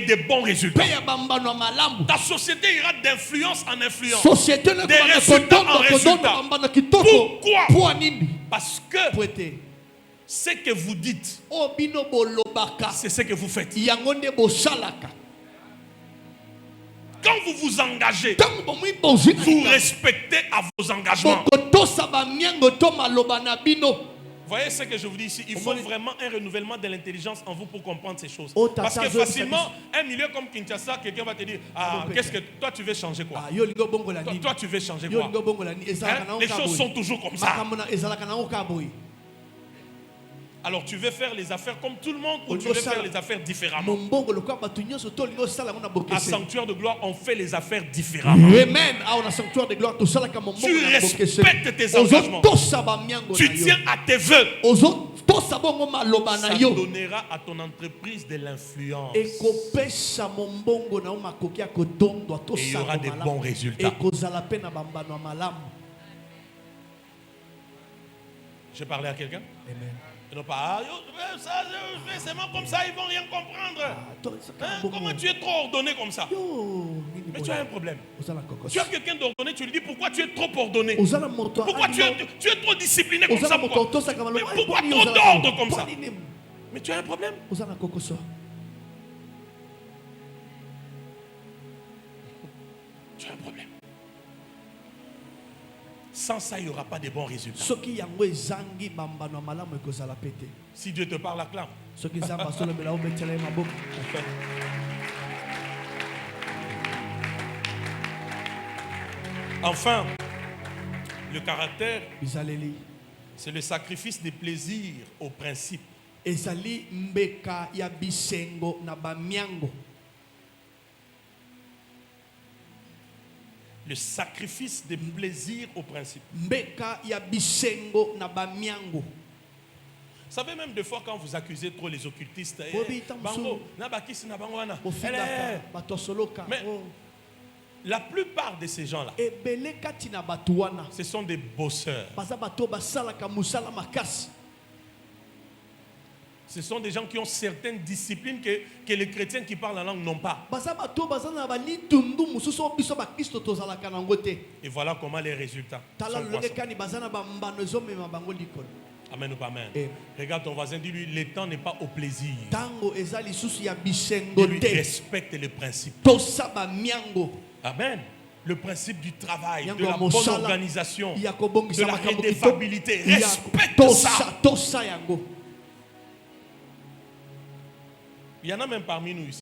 des bons résultats. Ta société ira d'influence en influence, de résultats en résultats. Pourquoi? Parce que ce que vous dites, c'est ce que vous faites. Quand vous vous engagez, vous respectez à vos engagements. Vous voyez ce que je vous dis ici? Il faut vraiment un renouvellement de l'intelligence en vous pour comprendre ces choses. Parce que facilement, un milieu comme Kinshasa, quelqu'un va te dire, ah, qu'est-ce que toi tu veux changer quoi? Toi tu veux changer quoi? Hein? Les choses sont toujours comme ça. Alors tu veux faire les affaires comme tout le monde ou tu veux faire les affaires différemment? À Sanctuaire de Gloire, on fait les affaires différemment. Amen. Tu respectes tes engagements. Tu tiens à tes vœux. Ça donnera à ton entreprise de l'influence. Et il y aura des bons résultats. Je parlais à quelqu'un? Amen. Non pas, c'est comme ça, ils vont rien comprendre. Hein? Comment tu es trop ordonné comme ça? Mais tu as un problème. Tu as quelqu'un d'ordonné, tu lui dis pourquoi tu es trop ordonné? Pourquoi tu es trop discipliné comme ça? Pourquoi trop d'ordre comme ça? Mais tu as un problème. Tu as un problème. Sans ça, il n'y aura pas de bons résultats. Si Dieu te parle, acclame. Enfin, le caractère, c'est le sacrifice des plaisirs au principe. Le sacrifice des plaisirs au principe. Vous savez, même des fois quand vous accusez trop les occultistes, La plupart de ces gens-là, ce sont des bosseurs. Ce sont des gens qui ont certaines disciplines que les chrétiens qui parlent la langue n'ont pas. Et voilà comment les résultats sont Amen ou pas amen. Regarde ton voisin, dis-lui, le temps n'est pas au plaisir. Dis-lui, respecte les principes. Amen. Le principe du travail, de la bonne organisation, de la redevabilité. Respecte ça. Il y en a même parmi nous ici.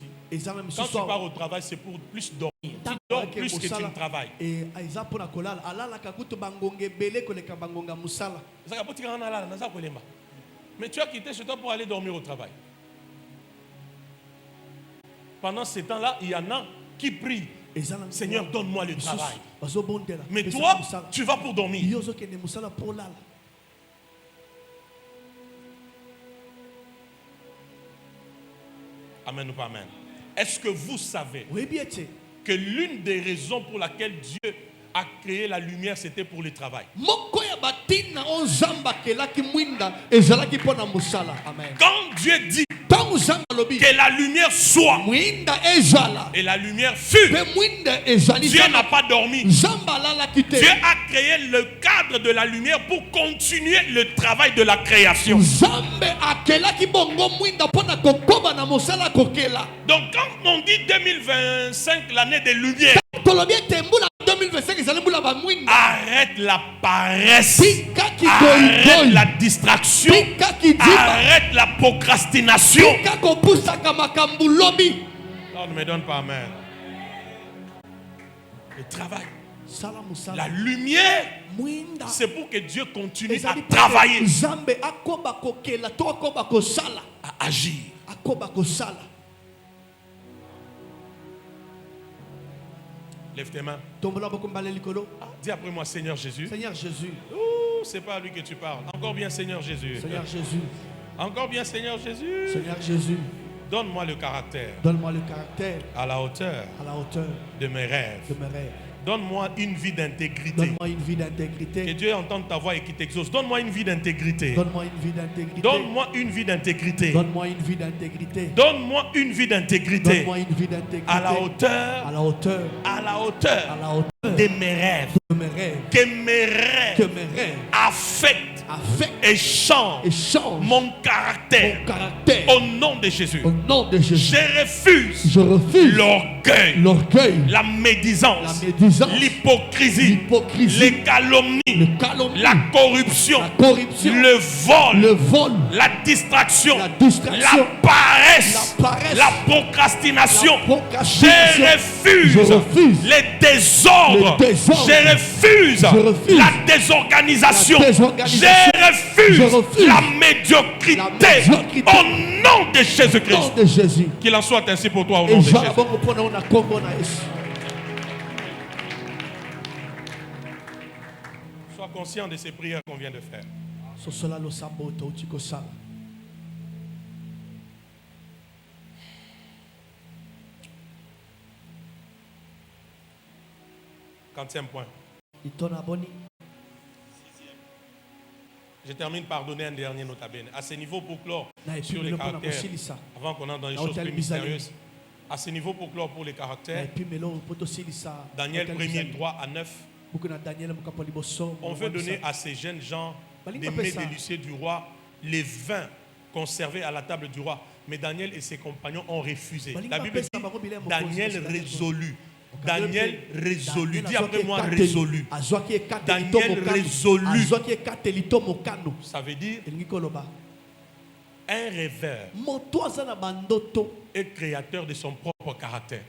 Quand tu pars au travail, c'est pour plus dormir. Tu dors plus que tu ne travailles. Mais tu as quitté chez toi pour aller dormir au travail. Pendant ce temps-là, il y en a qui prient. Seigneur, donne-moi le travail. Mais toi, tu vas pour dormir. Amen ou pas amen. Est-ce que vous savez que l'une des raisons pour laquelle Dieu a créé la lumière, c'était pour le travail? Quand Dieu dit que la lumière soit et la lumière fut, Dieu n'a pas dormi. Dieu a créé le cadre de la lumière pour continuer le travail de la création. Donc quand on dit 2025, l'année des lumières, arrête la paresse, arrête la distraction, arrête la procrastination. Non, ne me donne pas amen. Le travail, la lumière, c'est pour que Dieu continue à travailler, à agir. Lève tes mains. Dis après moi, Seigneur Jésus. Seigneur Jésus. C'est pas à lui que tu parles. Encore bien, Seigneur Jésus. Seigneur Jésus. Encore bien, Seigneur Jésus. Seigneur Jésus. Donne-moi le caractère. Donne-moi le caractère. À la hauteur. À la hauteur. De mes rêves. De mes rêves. Donne-moi une vie d'intégrité. Donne-moi une vie d'intégrité. Que Dieu entende ta voix et qu'il t'exauce. Donne-moi une vie d'intégrité. Donne-moi une vie d'intégrité. Donne-moi une vie d'intégrité. Donne-moi une vie d'intégrité. Donne-moi une vie d'intégrité. Donne-moi une vie d'intégrité. À la hauteur. À la hauteur. À la hauteur. À la hauteur. De mes rêves. De mes rêves. Que mes rêves. Que mes rêves. Affectent. Et change mon caractère. Au nom de Jésus. Au nom de Jésus. Je refuse l'orgueil, la médisance, l'hypocrisie, les calomnies, la corruption, le vol, la distraction, la paresse, la procrastination. Je refuse les désordres. Je refuse la désorganisation. Je refuse la médiocrité au nom de Jésus-Christ. Qu'il en soit ainsi pour toi au nom de Jésus. Sois conscient de ces prières qu'on vient de faire. Quantième point. Je termine par donner un dernier notabene. À ce niveau, pour clore sur les caractères, avant qu'on entre dans les choses plus mystérieuses, à ce niveau, pour clore pour les caractères, Daniel 1er 3 à 9, on veut donner à ces jeunes gens des mets délicieux du roi, les vins conservés à la table du roi. Mais Daniel et ses compagnons ont refusé. La Bible dit Daniel résolu. Daniel résolu. Dis après moi résolu. Daniel résolu. Ça veut dire un rêveur et créateur de son propre caractère.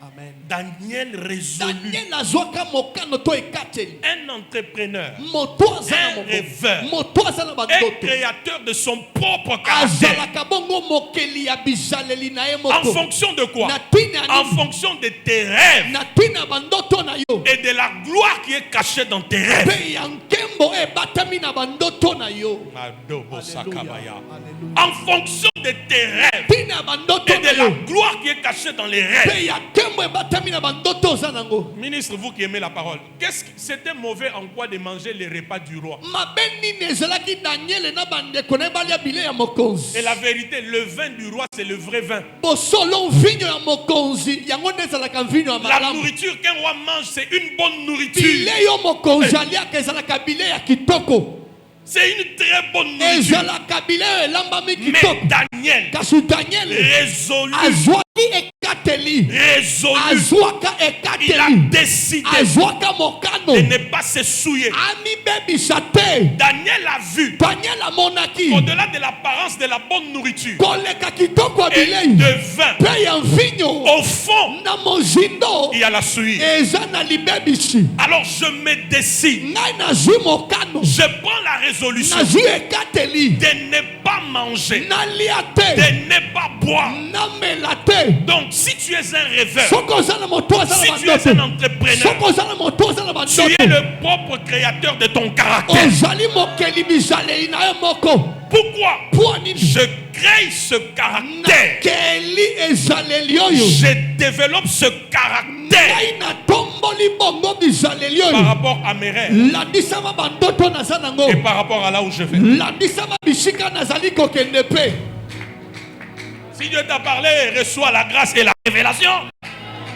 Amen. Daniel résolu. Daniel azwaka mokano to ekateli. Un entrepreneur. Moto azana Un rêveur. moto azana Un bandoto. créateur de son propre caractère. Azalaka bongo mokeli ya bizaleli na ye En moko. fonction de quoi? Na tina En nini? fonction de tes rêves Na tina bandoto na yo. et de la gloire qui est cachée dans tes rêves. Pe ya nkembo ebatami na bandoto na yo. Madobo Sakabaya. Alléluia. En fonction de tes rêves Tina bandoto et na de la yo. gloire qui est cachée dans les rêves. Pe ya nkembo ebatami na bandoto ozanango. Ministre, vous qui aimez la parole, qu'est-ce que c'était mauvais en quoi de manger les repas du roi? Mabeni nezalaki Daniel na bandeko na balia bile ya mokonzi. Et la vérité, le vin du roi, c'est le vrai vin. Bosolo vinyo ya mokonzi yango nezalaka vinyo ya La malamu. nourriture qu'un roi mange, c'est une bonne nourriture. Bile yo mokonzi aliaka ezalaka bile ya kitoko. C'est une très bonne nourriture. Ezalaka bile yo elambami Mais kitoko. Daniel, Kasi Daniel résolu, azwaki ekateli. Azwaka il a ekateli. décidé Azwaka mokano. de ne pas se souiller. Amibebisa te. Daniel a vu, Daniel amonaki. au-delà de l'apparence de la bonne nourriture Koleka kitoko ya et bilei. de vin, Pe ya vinyo. au fond, Na mozindo. il y a la souillure. Eza na libebisi. Alors je me décide, Ngai nazwi mokano. je prends la résolution Nazwi ekateli. de ne pas manger, Nalia te. de ne pas boire. Namela te. Donc si tu es un rêveur, Soko oza na moto aza na si tu es un bandoto. entrepreneur, Soko oza na moto aza na tu es bandoto. le propre créateur de ton caractère. Ozali mokeli bizaleli na yo moko. Pourquoi? Mpo nini? Je crée ce caractère. Nakeli ezaleli oyo. Je développe ce caractère Ngai natomboli bongo bizaleli par oyo. rapport à mes rêves Landisama bandoto naza nango. et par rapport à là où je vais. Landisama bisika nazali kokende pe. Si Dieu t'a parlé, reçois la grâce et la révélation.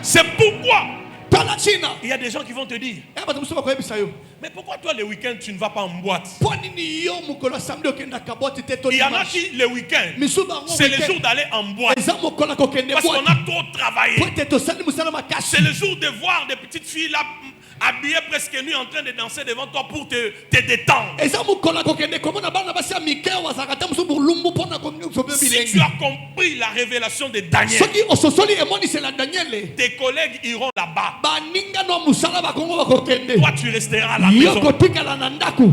C'est pourquoi Tala china. il y a des gens qui vont te dire, Bato mosusu bakoyebisa yo. mais pourquoi toi le week-end tu ne vas pas en boîte? Mpo nini yo mokolo samedi okendaka boîte te to Il y en a dimanche. qui le week-end, Misu bango c'est le week-end. jour d'aller en boîte Eza mokolo kokende parce qu'on boîte. a trop travaillé. Po ete tosali mosala makasi. C'est le jour de voir des petites filles là habillées presque nues en train de danser devant toi pour te détendre. Eza mokolo kokende komona bana basi ya mike wazaka te mosu bulumbu mpona kosobe Si bilengi. tu as compris la révélation de Daniel, Soki ososoli emonisela Daniel. tes collègues iront là-bas. Baninga no musala bakongo bakokende. Toi, tu resteras à la Yo maison. kotikala na ndaku.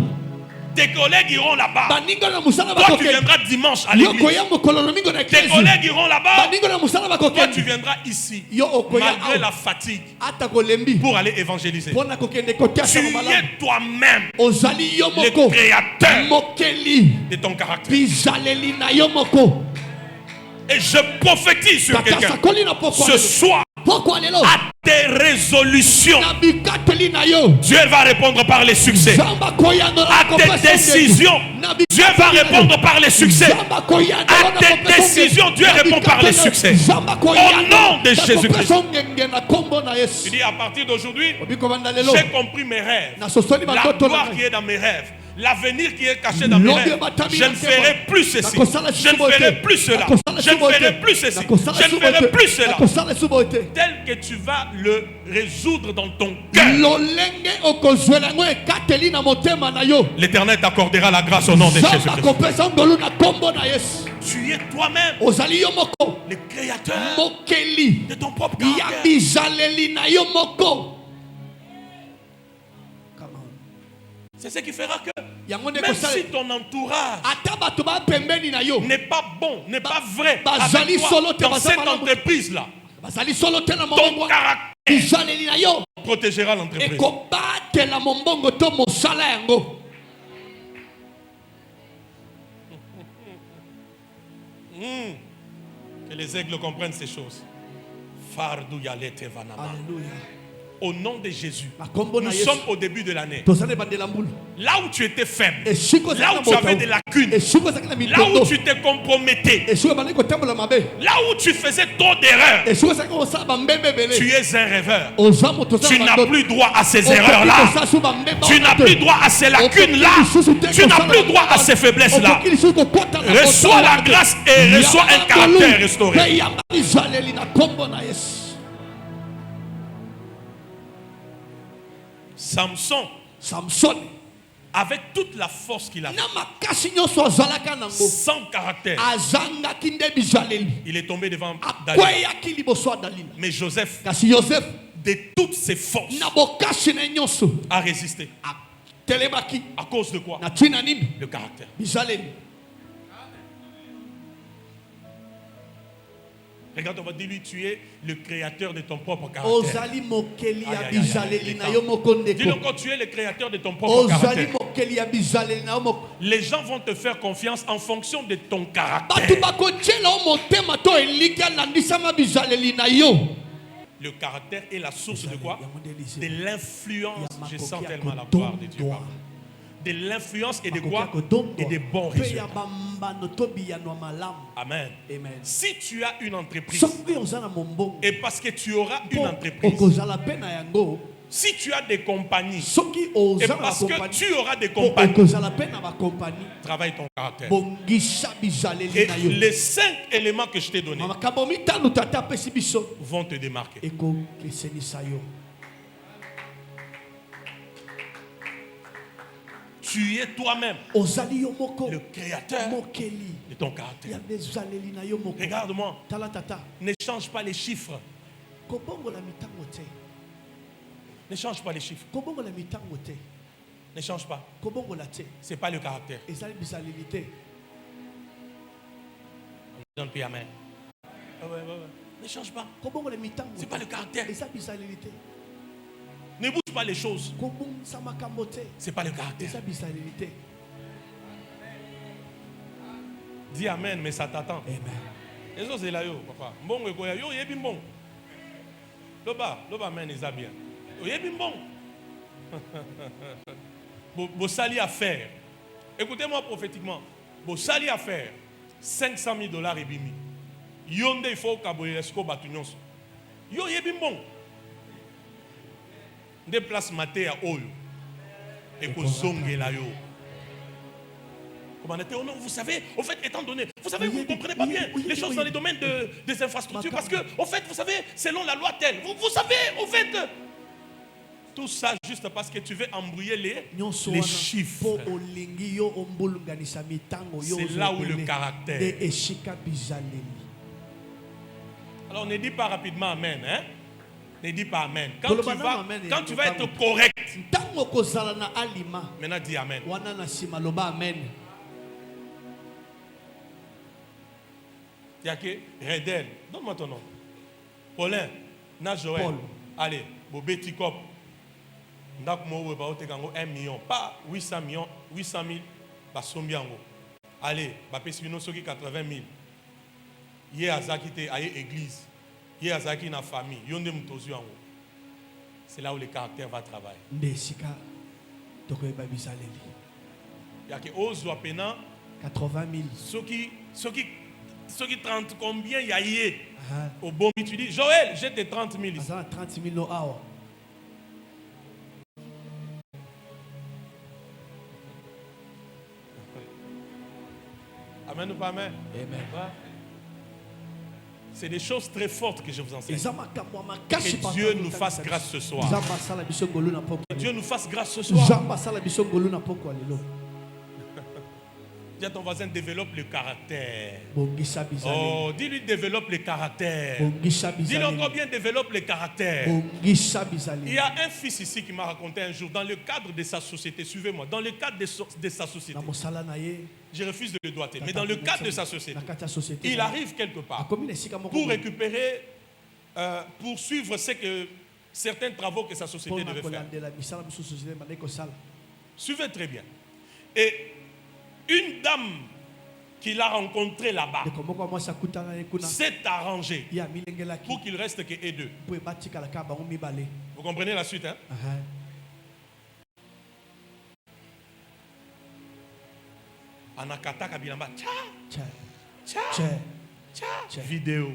Tes collègues iront là-bas. Baninga no musala Toi, tu bakokende. viendras dimanche à Yo l'église. koya mokolo lomingo na Tes eglise. collègues iront là-bas. Baninga no musala Toi, tu bakokende. viendras ici, Yo okoya malgré la awa. fatigue, Ata kolembi. pour aller évangéliser. Pona kokende kotia Tu sa malamu. es toi-même Ozali yo le moko. créateur Mokeli. de ton caractère. Bizaleli na yo moko. Et je prophétise sur quelqu'un Takasakoli na poko. ce soir, Poko alelo. à tes résolutions, Na bikateli na yo. Dieu va répondre par les succès. Zamba koyando na À tes décisions, Dieu va répondre par les succès. À tes décisions, Dieu répond par les succès. Au nom de Jésus-Christ. Tu dis à partir d'aujourd'hui, j'ai compris mes rêves. La gloire qui est dans mes rêves. L'avenir qui est caché dans mes rêves. Je ne ferai plus ceci. Je ne ferai plus cela. Je ne ferai plus ceci. Je ne ferai plus cela. Tel que tu vas le résoudre dans ton cœur. L'Éternel t'accordera la grâce au nom de Jésus-Christ. Tu es toi-même le créateur de ton propre caractère. C'est ce qui fera que même si ton entourage n'est pas bon, n'est pas vrai avec toi dans cette entreprise-là, ton caractère protégera l'entreprise. Que les aigles comprennent ces choses. Fardou yalete vanama. Au nom de Jésus, nous sommes au début de l'année. Là où tu étais faible, là où tu avais des lacunes, là où tu t'es comprometté, là où tu faisais trop d'erreurs, tu es un rêveur. Tu n'as plus droit à ces erreurs-là. Tu n'as plus droit à ces lacunes-là. Tu n'as plus droit à ces faiblesses-là. Reçois la grâce et reçois un caractère restauré. Samson avec toute la force qu'il a, na makasi nyonso azalaka nango sans caractère, azangaki nde bizaleli il est tombé devant Dalila. akweyaki liboso ya Dalila. Mais Joseph, Kasi Joseph de toutes ses forces, na bokasi na nyonso a résisté. atelemaki À cause de quoi? na ntina nini? Le caractère. Bizaleli. Regarde, on va dire lui, tu es le créateur de ton propre caractère. Ozali mokeli Aïe, ya aïe, aïe, bizaleli aïe, na aïe. yo moko ndeko. Dis-le encore, tu es le créateur de ton propre Ozali caractère. mokeli ya bizaleli na yo moko. Les gens vont te faire confiance en fonction de ton Batu caractère. bakotiela yo motema to eliki alandisama bizaleli na yo. Le caractère est la source de quoi? De Ya l'influence. Je makoki sens ya tellement la gloire de Dieu. kotondoa. Pardon. De l'influence et de Makoki quoi? ya kotondoa. Et de bons Pe ya résultats. bambano to biyano malamu. Amen. Amen. Si tu as une entreprise, Soki oza na mombongo. et parce que tu auras une Po entreprise, okozala pe na yango. si tu as des compagnies, Soki et oza na parce que compagnie. tu auras des Po compagnies, okozala pe na ba compagnie. travaille ton caractère. Bongisa bizaleli Et na yo. les 5 éléments que je t'ai donnés Makambo mitano tata apesi biso. vont te démarquer. Eko kesenisa yo. Tu es toi-même Ozali yo moko. le créateur Mokeli. de ton Ya caractère. bezaleli na yo moko. Regarde-moi, Tala tata. ne change pas les chiffres. Kobongo la mitango te. Ne change pas les chiffres. Kobongo la mitango te. Ne change pas. Kobongo la te. Ce n'est pas le caractère. Ezali bizaleli te. Donne puis amen. Ouais. Ne change pas. Kobongo la mitango. Ce n'est pas le caractère. Ezali bizaleli te. Ne bouge pas les choses. Kobongo sa makambo te. Ce n'est pas le caractère. Ezali bizaleli te. Dis amen, mais ça t'attend. Amen. Et ça, c'est là, yo, papa. Bon, yo, yebi bon. Loba, amen, ils bien. Yo, yebi bon. Bo sali à faire. Écoutez-moi prophétiquement. Bo sali à faire. $500,000 et bimi. Yonde, il faut kaboye esko batunyons. Yo, yebi bon. Déplace maté à Oyo. Et ko zonge la yo. Comment on était au nom, vous savez, au fait, étant donné, vous savez, vous ne comprenez pas bien les choses dans les domaines des infrastructures, parce que, au fait, vous savez, selon la loi telle, vous savez, au fait, tout ça juste parce que tu veux embrouiller les chiffres. C'est là où le caractère. Alors ne dis pas rapidement amen, hein? Ne dis pas amen. Quand tu vas être correct, maintenant dis amen. Yake, Redel, donne-moi ton nom. Paulin, na Joël. Paul. Allez, Bobeti Cop. Ndak mo we ba ote kango 1 million, pas 800 millions, 800 000 ba sombi yango. Allez, ba pesi bino soki 80 000. Ye azaki te aye église. Ye azaki na famille, yonde mutozu yango. C'est là où le caractère va travailler. Ndesika tokoyeba bizaleli. Yake ozwa pena 80 000. Soki 30 combien y a yé au bon tu dis Joël j'ai tes 30 000 ici. 30 000 no awa. Amen ou pas amen? Amen. C'est des choses très fortes que je vous enseigne. Que Dieu nous fasse grâce ce soir. Que Dieu nous fasse grâce ce soir. Dis à ton voisin, développe le caractère. Oh, dis-lui, développe le caractère. Dis-lui encore bien, développe le caractère. Il y a un fils ici qui m'a raconté un jour, dans le cadre de sa société, suivez-moi, dans le cadre de sa société, je refuse de le doiter, mais dans le cadre de sa société, il arrive quelque part pour récupérer, pour suivre certains travaux que sa société devait faire. Suivez très bien. Et une dame qu'il a rencontrée là-bas s'est arrangée pour qu'il reste que eux deux. Vous comprenez la suite, hein? Anakata kabilamba. Tcha. Vidéo.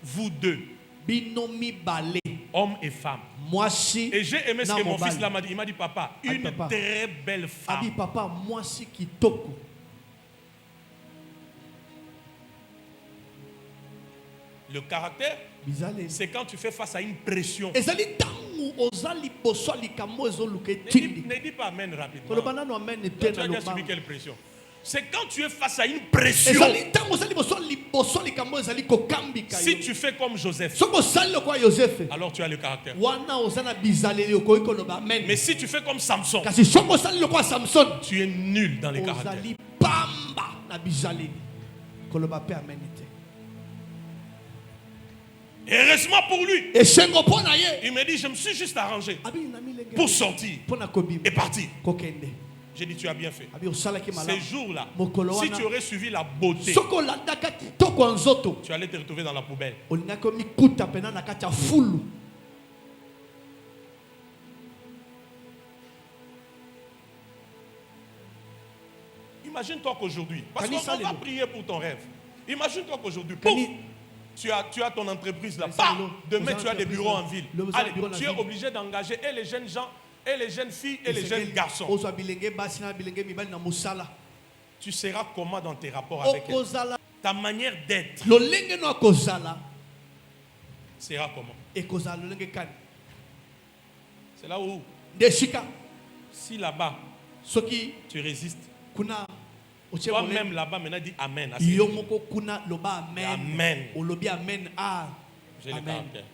Vous deux. Binomi balé. Homme et femme. Moi si. Et j'ai aimé ce que mon fils là m'a dit. Il m'a dit, papa, une papa. très belle femme. Abi papa, moi si qui toko. Le caractère, c'est quand tu fais face à une pression. Ezali tangu Ne dis pas amen rapidement. Tu as déjà subi quelle pression? C'est quand tu es face à une pression. Si tu fais comme Joseph, alors tu as le caractère. Mais si tu fais comme Samson, tu es nul dans les caractères. Et heureusement pour lui, il me dit, je me suis juste arrangé pour sortir et partir. J'ai dit, tu as bien fait. Ces jours-là, si tu aurais suivi la beauté, tu allais te retrouver dans la poubelle. Imagine-toi qu'aujourd'hui, parce qu'on va prier pour ton rêve. Imagine-toi qu'aujourd'hui, tu as ton entreprise là. Demain, tu as des bureaux en ville. Allez, tu es obligé d'engager et les jeunes gens, et les jeunes filles, et les jeunes garçons. Tu seras comment dans tes rapports avec elles? Ta manière d'être sera comment? C'est là où, si là-bas, tu résistes, toi-même là-bas, maintenant dis Amen. Amen. J'ai le caractère.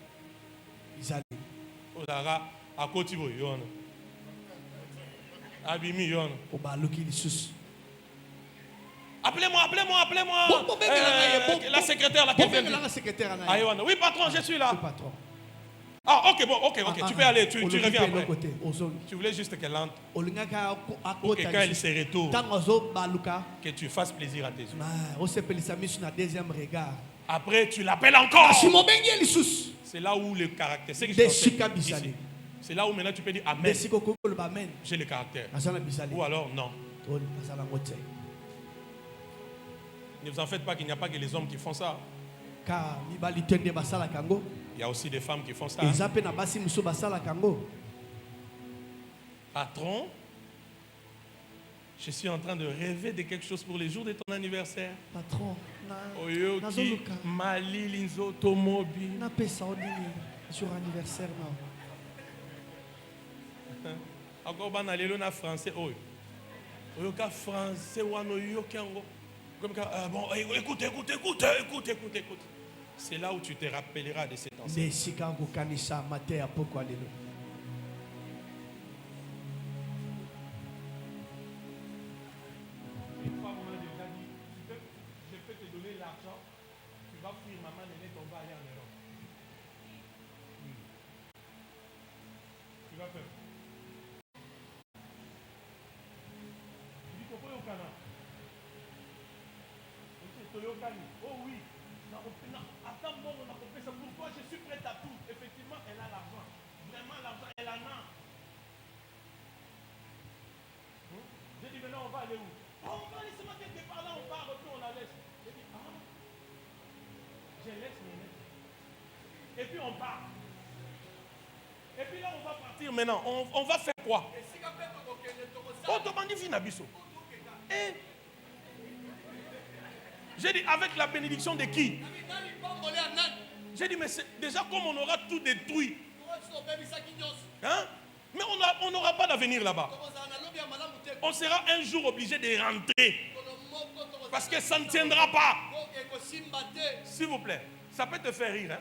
À côté de yon. Abimi yon. Appelez-moi. La secrétaire là qui vient. Oui, patron, je suis là. Ah, ok. Tu peux aller, tu reviens après. Tu voulais juste qu'elle entre. Pour que quand elle se retourne, que tu fasses plaisir à tes yeux. Après, tu l'appelles encore. C'est là où le caractère. C'est là où maintenant tu peux dire Amen. J'ai le caractère. Ou alors non. Ne vous en faites pas qu'il n'y a pas que les hommes qui font ça. Il y a aussi des femmes qui font ça. Patron, je suis en train de rêver de quelque chose pour les jours de ton anniversaire. Patron, Oyoki, Mali, Linzo, Tomobi. Sur anniversaire, Encore banalelo na français. Oyoka français wano yokango. Bon, écoute. C'est là où tu te rappelleras de cet enseignement. Je peux te donner l'argent, tu vas fuir maman et on va aller en Europe. Tu vas faire. Tu dis pourquoi au Canada? Oh oui. Attends, bon, on a compris ça. Pourquoi je suis prête à tout? Effectivement, elle a l'argent. Vraiment, l'argent, elle en a. J'ai dit, maintenant, on va aller où? On va aller seulement quelque part là, on part, puis on la laisse. J'ai dit, je laisse mes lettres. Et puis on part. Et puis là, on va partir maintenant. On va faire quoi? Oh, tu m'as dit, Finabiso. Et j'ai dit, avec la bénédiction de qui? J'ai dit, mais déjà comme on aura tout détruit. Hein? Mais on n'aura pas d'avenir là-bas. On sera un jour obligé de rentrer. Parce que ça ne tiendra pas. S'il vous plaît, ça peut te faire rire. Hein?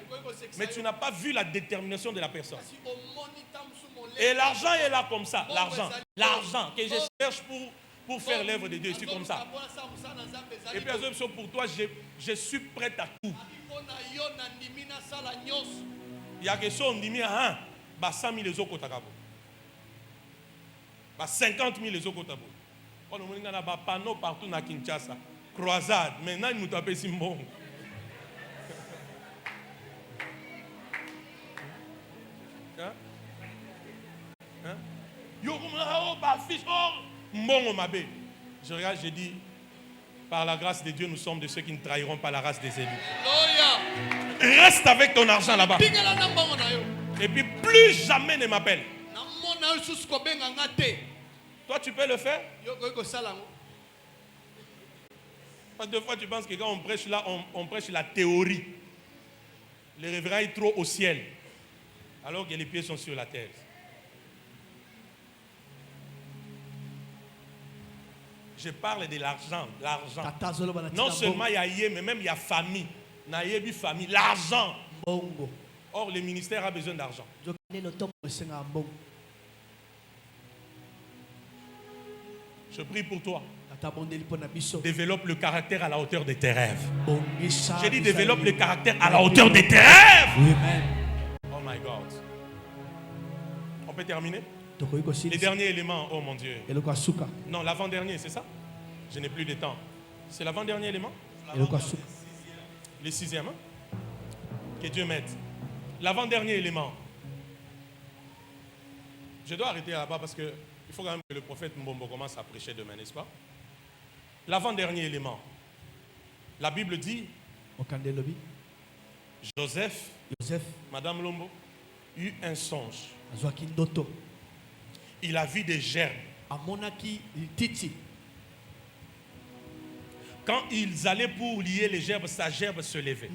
Mais tu n'as pas vu la détermination de la personne. Et l'argent est là comme ça. L'argent que je cherche pour faire l'œuvre de Dieu. Je suis comme ça. Et puis, pour toi, je suis prêt à tout. Il y a quelque chose, on dit, 100 000 les autres. 50 000 les autres. On a un panneau partout dans Kinshasa. Croisade. Maintenant, il nous appelle Simon. Je regarde, je dis, par la grâce de Dieu, nous sommes de ceux qui ne trahiront pas la race des élus. Reste avec ton argent là-bas. Et puis plus jamais ne m'appelle. Toi, tu peux le faire? Parce que des fois, tu penses que quand on prêche là, on prêche la théorie. Le révérend est trop au ciel. Alors que les pieds sont sur la terre. Je parle de l'argent. L'argent. Non seulement il y a yé, mais même il y a famille. Naïebi famille. L'argent. Or, le ministère a besoin d'argent. Je prie pour toi. Développe le caractère à la hauteur de tes rêves. J'ai dit développe le caractère à la hauteur de tes rêves. Oh my God. On peut terminer? Les derniers éléments, oh mon Dieu. Non, l'avant-dernier, c'est ça? Je n'ai plus de temps. C'est l'avant-dernier élément? Le sixième. Hein? Que Dieu m'aide. L'avant-dernier élément. Je dois arrêter là-bas parce que il faut quand même que le prophète Mbombo commence à prêcher demain, n'est-ce pas? L'avant-dernier élément. La Bible dit Joseph, Madame Lombo, eut un songe. Il a vu des gerbes. Quand ils allaient pour lier les gerbes, sa gerbe se levait.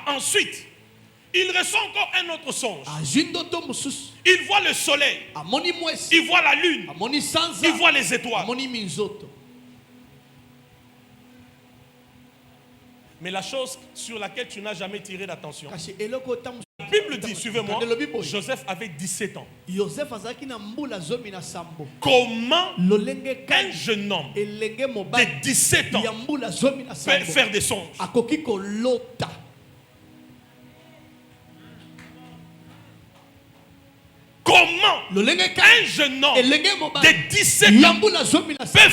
Ensuite, il ressent encore un autre songe. Il voit le soleil. Il voit la lune. Il voit les étoiles. Mais la chose sur laquelle tu n'as jamais tiré d'attention. La Bible dit, suivez-moi, Joseph avait 17 ans. Comment un jeune homme de 17 ans peut faire des songes? Comment un jeune homme de 17 ans peut faire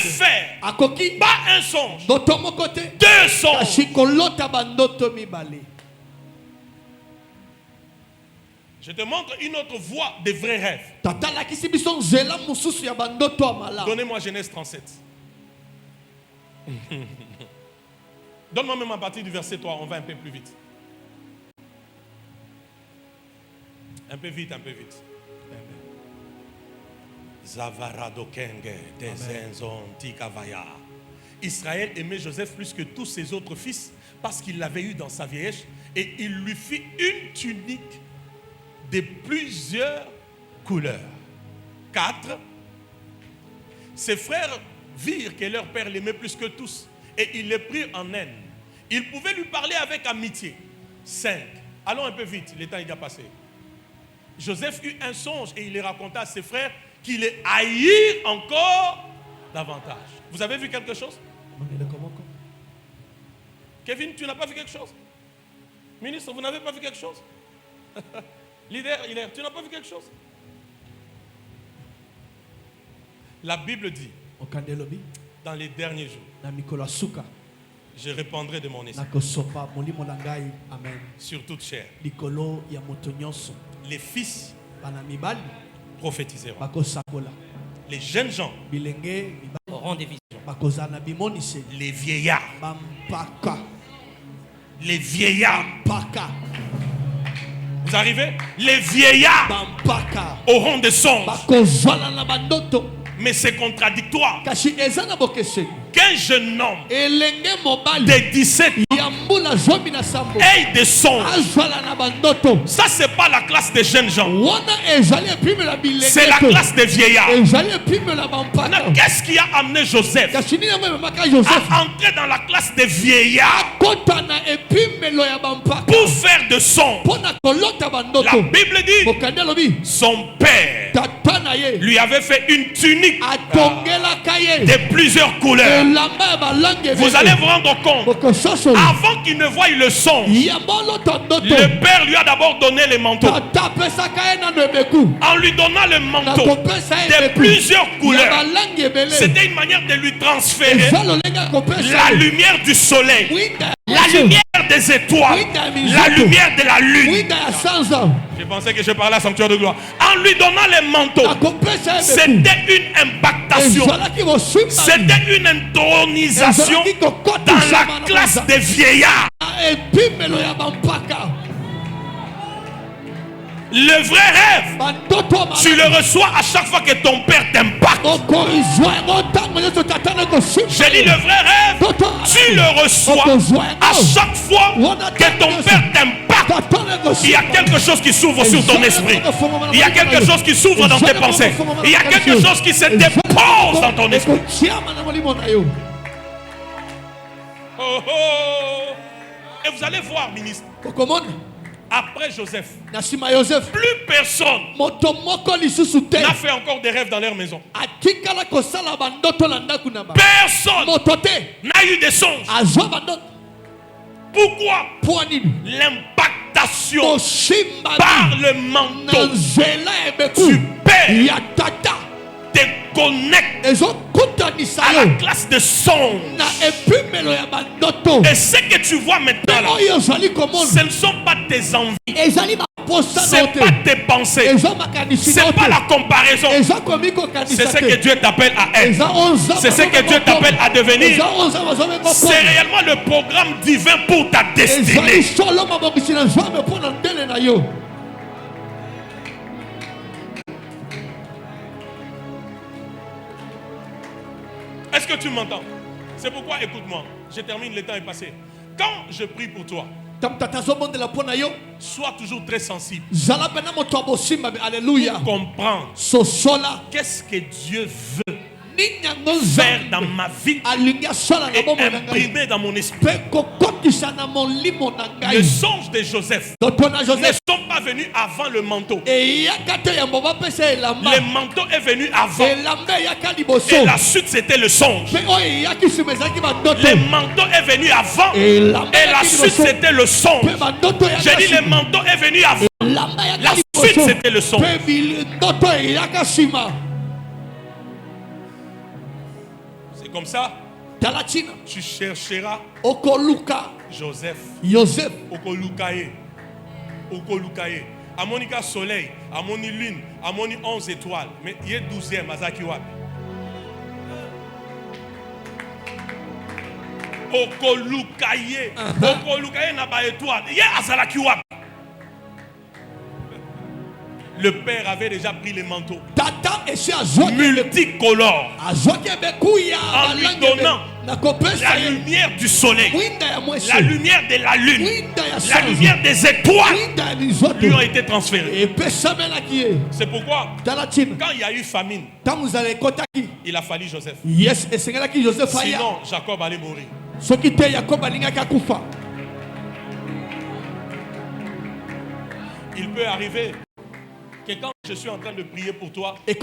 pas un songe, deux songes? Je te montre une autre voie des vrais rêves. Donnez-moi Genèse 37. Donne-moi même à partir du verset 3, on va un peu plus vite. Un peu vite, un peu vite. Israël aimait Joseph plus que tous ses autres fils parce qu'il l'avait eu dans sa vieillesse et il lui fit une tunique de plusieurs couleurs. 4. Ses frères virent que leur père l'aimait plus que tous et ils le prirent en haine. Ils pouvaient lui parler avec amitié. 5. Allons un peu vite, le temps est déjà passé. Joseph eut un songe et il les raconta à ses frères qui les haïrent encore davantage. Vous avez vu quelque chose? Kevin, tu n'as pas vu quelque chose? Ministre, vous n'avez pas vu quelque chose? Leader, tu n'as pas vu quelque chose? La Bible dit, dans les derniers jours, je répandrai de mon esprit sur toute chair. Les fils prophétiseront. Les jeunes gens auront des visions. Les vieillards. Les vieillards. Vous arrivez? Les vieillards auront des songes. Mais c'est contradictoire. Qu'un jeune homme de 17 ans ait des songes. Ça, c'est pas la classe des jeunes gens. C'est la classe des vieillards. Qu'est-ce qui a amené Joseph à entrer dans la classe des vieillards pour faire de songes? La Bible dit son père lui avait fait une tunique de plusieurs couleurs. Vous allez vous rendre compte, avant qu'il ne voie le songe, le père lui a d'abord donné le manteau. En lui donnant le manteau de plusieurs couleurs, c'était une manière de lui transférer la lumière du soleil, la lumière des étoiles, la lumière de la lune. Je pensais que je parlais à Sanctuaire de gloire. En lui donnant les manteaux, c'était une impactation, c'était une intronisation dans la classe des vieillards. Le vrai rêve, tu le reçois à chaque fois que ton père t'impacte. J'ai dit le vrai rêve, tu tu le reçois, à chaque fois que ton père t'impacte, il y a quelque chose qui s'ouvre sur ton esprit. Il y a quelque chose qui s'ouvre dans tes pensées. Il y a quelque chose qui se dépose dans ton esprit. Oh, oh. Et vous allez voir, ministre, après Joseph, plus personne n'a fait encore des rêves dans leur maison. Personne n'a eu des songes. Pourquoi? L'impactation par le manteau du Père te connecte à la classe de songe. Et ce que tu vois maintenant là, ce ne sont pas tes envies, ce n'est pas tes pensées, ce n'est pas la comparaison. C'est ce que Dieu t'appelle à être. C'est ce que Dieu t'appelle à devenir. C'est réellement le programme divin pour ta destinée. Est-ce que tu m'entends? C'est pourquoi, écoute-moi, je termine, le temps est passé. Quand je prie pour toi, sois toujours très sensible. Pour comprendre qu'est-ce que Dieu veut faire dans ma vie et imprimer dans mon esprit. Les songes de Joseph ne sont pas venus avant le manteau. Le manteau est venu avant. Et la suite c'était le songe. Le manteau est venu avant. Et la suite c'était le songe. J'ai dit le manteau est venu avant. La suite c'était le songe. Comme ça, tu chercheras Joseph. Okolukaye. Amonika soleil, amoni lune, amoni 11 étoiles. Mais il est 12e, Azaki Wapi. Okolukaye. Okolukaye n'a pas étoile. Il y a Azalaki Wapi. Le père avait déjà pris les manteaux multicolores en lui donnant la lumière du soleil, la lumière de la lune, la lumière des étoiles lui ont été transférées. C'est pourquoi quand il y a eu famine, il a fallu Joseph. Sinon Jacob allait mourir. Il peut arriver que quand je suis en train de prier pour toi, Dieu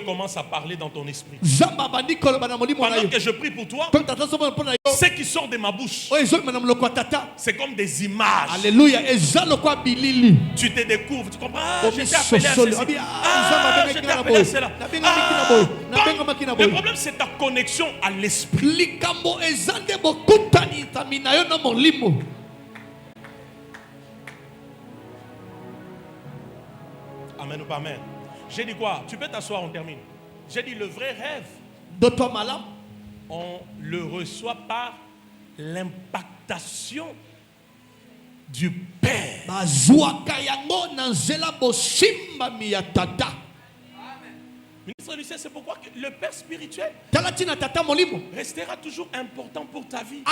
commence à parler dans ton esprit. Pendant que je prie pour toi, ce qui sort de ma bouche, c'est comme des images. Alléluia. Tu te découvres, tu comprends? Je t'ai appelé à ceci. Je t'ai appelé à cela. Le problème, c'est ta connexion à l'esprit. Amen ou pas amen. J'ai dit quoi? Tu peux t'asseoir, on termine. J'ai dit le vrai rêve, on le reçoit par l'impactation du Père. Ministre Lucien, c'est pourquoi le Père spirituel restera toujours important pour ta vie.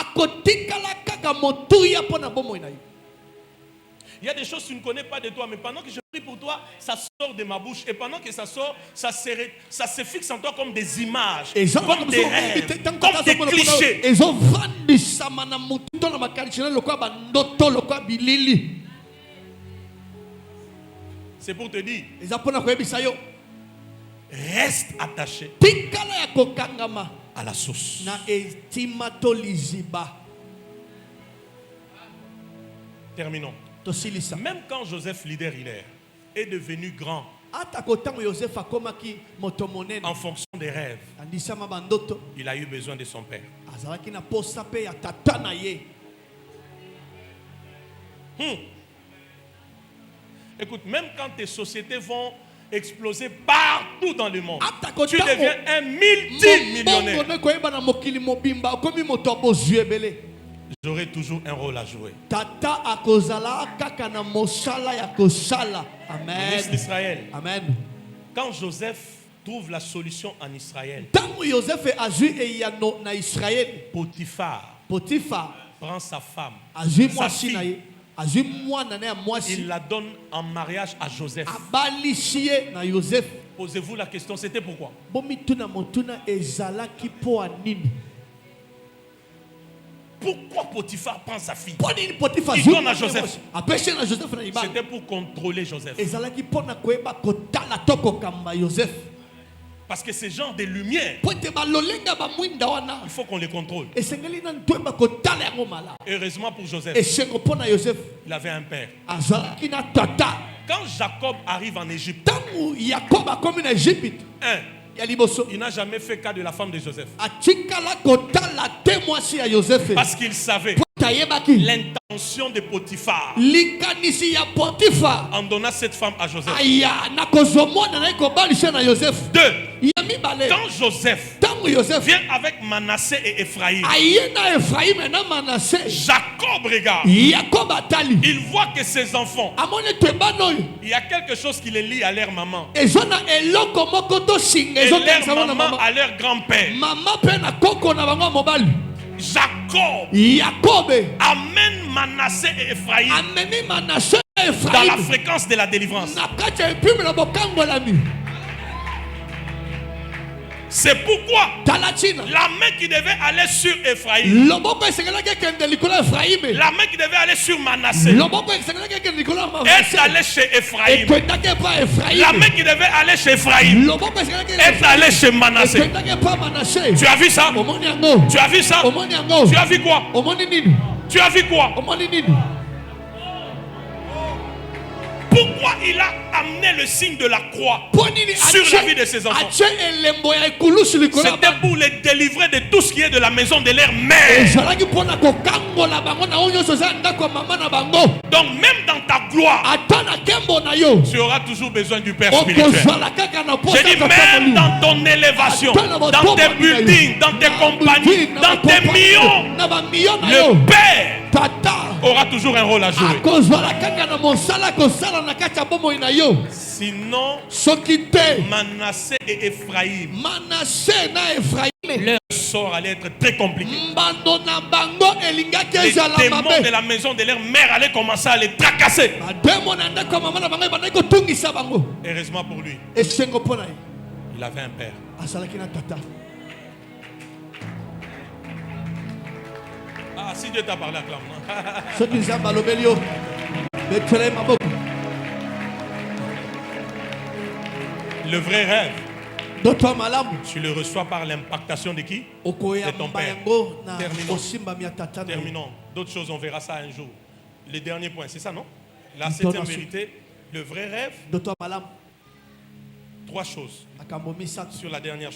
Il y a des choses que tu ne connais pas de toi, mais pendant que je prie pour toi, ça sort de ma bouche. Et pendant que ça sort, ça se fixe en toi comme des images, comme des rêves, comme des clichés. C'est pour te dire, reste attaché à la source. Terminons. Même quand Joseph leader est devenu grand en fonction des rêves, il a eu besoin de son père. Écoute, même quand tes sociétés vont exploser partout dans le monde, tu deviens un multimillionnaire. J'aurai toujours un rôle à jouer. Amen. Ministre d'Israël. Amen. Quand Joseph trouve la solution en Israël. Tango Joseph azui eyano na Israël. Potiphar Potiphar prend sa femme, azui sa mwasi na fille, ye. Azui mwana na ya mwasi. il la donne en mariage à Joseph. Abalishie na Joseph. Posez-vous la question, c'était pourquoi? Bomituna motuna ezalaki po anini. Pourquoi Potiphar prend sa fille? Ponini Potiphar Il donne à Joseph. apeshe na Joseph na ibala. C'était pour contrôler Joseph. Ezalaki pona koyeba kotala toko kamba Joseph. Parce que ces gens de lumière, Pote balolenga ba mwinda wana. il faut qu'on les contrôle. Esengeli na ntweba kotala yango mala. Heureusement pour Joseph, Esengo pona Joseph. il avait un père. Azalaki na tata. Quand Jacob arrive en Égypte, Tangu Yakob akomi na Egypte. Ya liboso. il n'a jamais fait cas de la femme de Joseph. Atikala kotala te mwasi ya Joseph. Parce qu'il savait Tayebaki. l'intention de Potiphar Likanisi ya Potiphar. en donnant cette femme à Joseph. Aya na kozomona na ekobalisha na Joseph. Deux, Ya mibale. quand Joseph Tangu Joseph vient avec Manassé et Ephraïm, aye na Ephraim na Manassé. Jacob regarde, Yakob atali. il voit que ses enfants, Amone twebano yo. il y a quelque chose qui les lie à leur maman. Ezona eloko moko to singa Et ezona leur sama na maman mama. à leur grand-père. Mama pe na koko na bango mobali. Jacob Yakobe amène Manassé et Ephraïm ameni Manassé na dans la Ephraim. fréquence de la délivrance. Na kati ya epime na bokango la mi. C'est pourquoi Talatina. la main qui devait aller sur Ephraïm, Loboko esengelaki ekende likolo ya Ephraim. la main qui devait aller sur Manassé, Loboko esengelaki ekende likolo ya est Manassé. allée chez Ephraïm. Ekendaki epa Ephraim. La main qui devait aller chez Ephraïm Loboko esengelaki est allée chez Manassé. ekendaki epa Manassé. Tu as vu ça? Omoni yango. Tu as vu ça? Omoni yango. Tu as vu quoi? Omoni nini? Tu as vu quoi? Omoni nini? Pourquoi il a amené le signe de la croix Ponini sur la vie de ses enfants? ache elembo ya ekulusu likolo ya C'était pour les délivrer de tout ce qui est de la maison de leur mère. ezalaki mpona kokangola bango na oyo nyonso eza ya ndako ya mama na bango. Donc même dans ta gloire, Ata na nkembo na yo tu auras toujours besoin du Père spirituel. okozala kaka na posa J'ai dit ya tata même molimo. dans ton élévation, dans tes buildings, dans tes compagnies, dans tes millions, na bamilio na yo le Père tata aura toujours un rôle à jouer. akozwala kaka na mosala kosala na kati ya bomoi na yo. Sinon, Soki te Manassé et Ephraïm, Manassé na Ephraim leur sort allait être très compliqué. mbando na bango elingaki Les ezala démons de mabe. la maison de leur mère allaient commencer à les tracasser. bademo na ndako ya mama na bango ebandaki kotungisa bango. Heureusement pour lui, esengo mpo na ye il avait un père. azalaki na tata. Ah, si Dieu t'a parlé, acclame. soki nzambe alobeli yo betela ye maboko. Le vrai rêve, ndoto ya malamu tu le reçois par l'impactation de qui? De ton okoyamba père. yango na Terminons. kosimbami ya tata na yo. Terminons. D'autres choses, on verra ça un jour. Le dernier point, c'est ça, non? La Donne 7e ensuite. vérité, le vrai rêve, ndoto ya malamu 3 choses makambo misato sur la dernière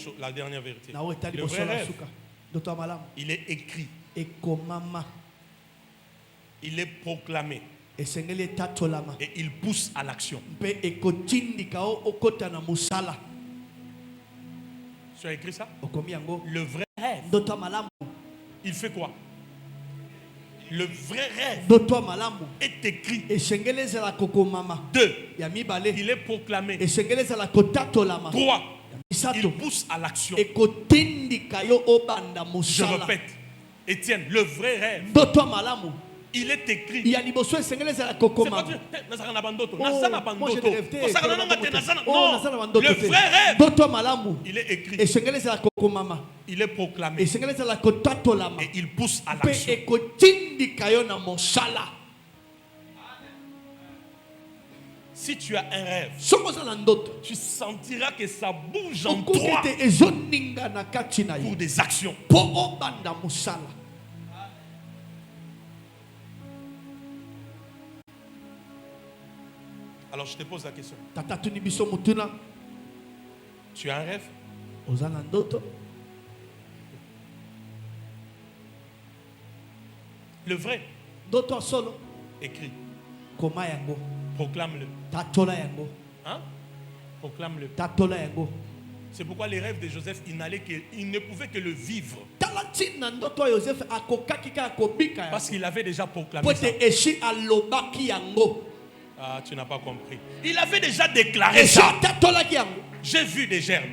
vérité. na oyo etali Le boso vrai na rêve, suka. ndoto ya malamu il est écrit, ekomama il est proclamé esengeli etatolama et il pousse à l'action. mpe ekotindika o okota na mosala. Tu as écrit ça? okomi yango Le vrai rêve, ndoto ya malamu. il fait quoi? Le vrai rêve ndoto ya malamu est écrit. esengeli ezala kokomama. 2, ya mibale il est proclamé. esengeli ezala kotatolama. 3, ya il misato pousse à l'action. ekotindika yo obanda Je mosala. répète, Étienne, le vrai rêve, ndoto ya malamu il est écrit. ya liboso esengeli ezala C'est pas kokomama. Dieu. Nazara na bandoto. Oh, Naza na moi, je bandoto. ne rêve te. Osaka na nanga te, naza na- Oh, naza na Non. bandoto Le te. vrai rêve, ndoto ya malamu il est écrit. esengeli ezala kokomama. Il est proclamé. esengeli ezala kotatolama. Et il pousse à mpe l'action. ekotindika yo na mosala. Si tu as un rêve, soki oza na ndoto tu sentiras que ça bouge en okoki toi ete ezoninga na kati na pour yo des actions. mpo obanda mosala. Alors je te pose la question. tata tuni biso motuna Tu as un rêve? oza na ndoto. Le vrai, ndoto ya solo écrit. koma yango Proclame-le. tatola yango Hein? Proclame-le. tatola yango. C'est pourquoi les rêves de Joseph, il ne pouvait que le vivre. tala ntina na ndoto ya Yozefe akokaki kaka kobika Parce yango qu'il avait déjà proclamé po ça. ete eshi alobaki yango. Ah, tu n'as pas compris. Il avait déjà déclaré eshi ça. atatolaki yango. J'ai vu des gerbes.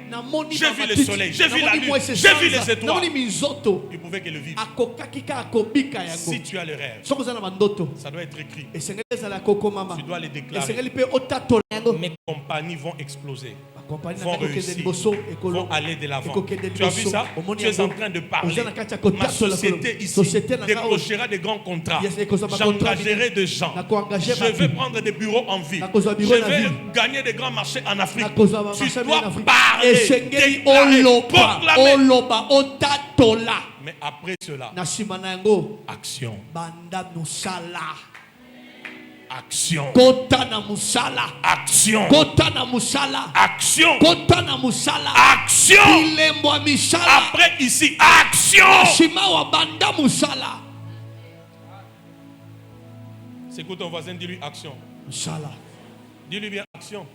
J'ai vu le soleil. J'ai vu la lune. J'ai vu les étoiles. Il pouvait que le vivre. Si tu as le rêve, ça doit être écrit. Tu dois les déclarer. Mes compagnies vont exploser. Vont réussir, vont aller de l'avant. Tu as vu ça? Tu es en train de parler. Ma société ici décrochera des grands contrats. J'engagerai des gens. Je vais prendre des bureaux en ville. Je vais gagner des grands marchés en Afrique. Tu dois parler, déclarer, proclamer. Mais après cela, action. Action. Action. Action. Action. Après ici, action. C'est quoi ton voisin, dis-lui action. Dis-lui bien action.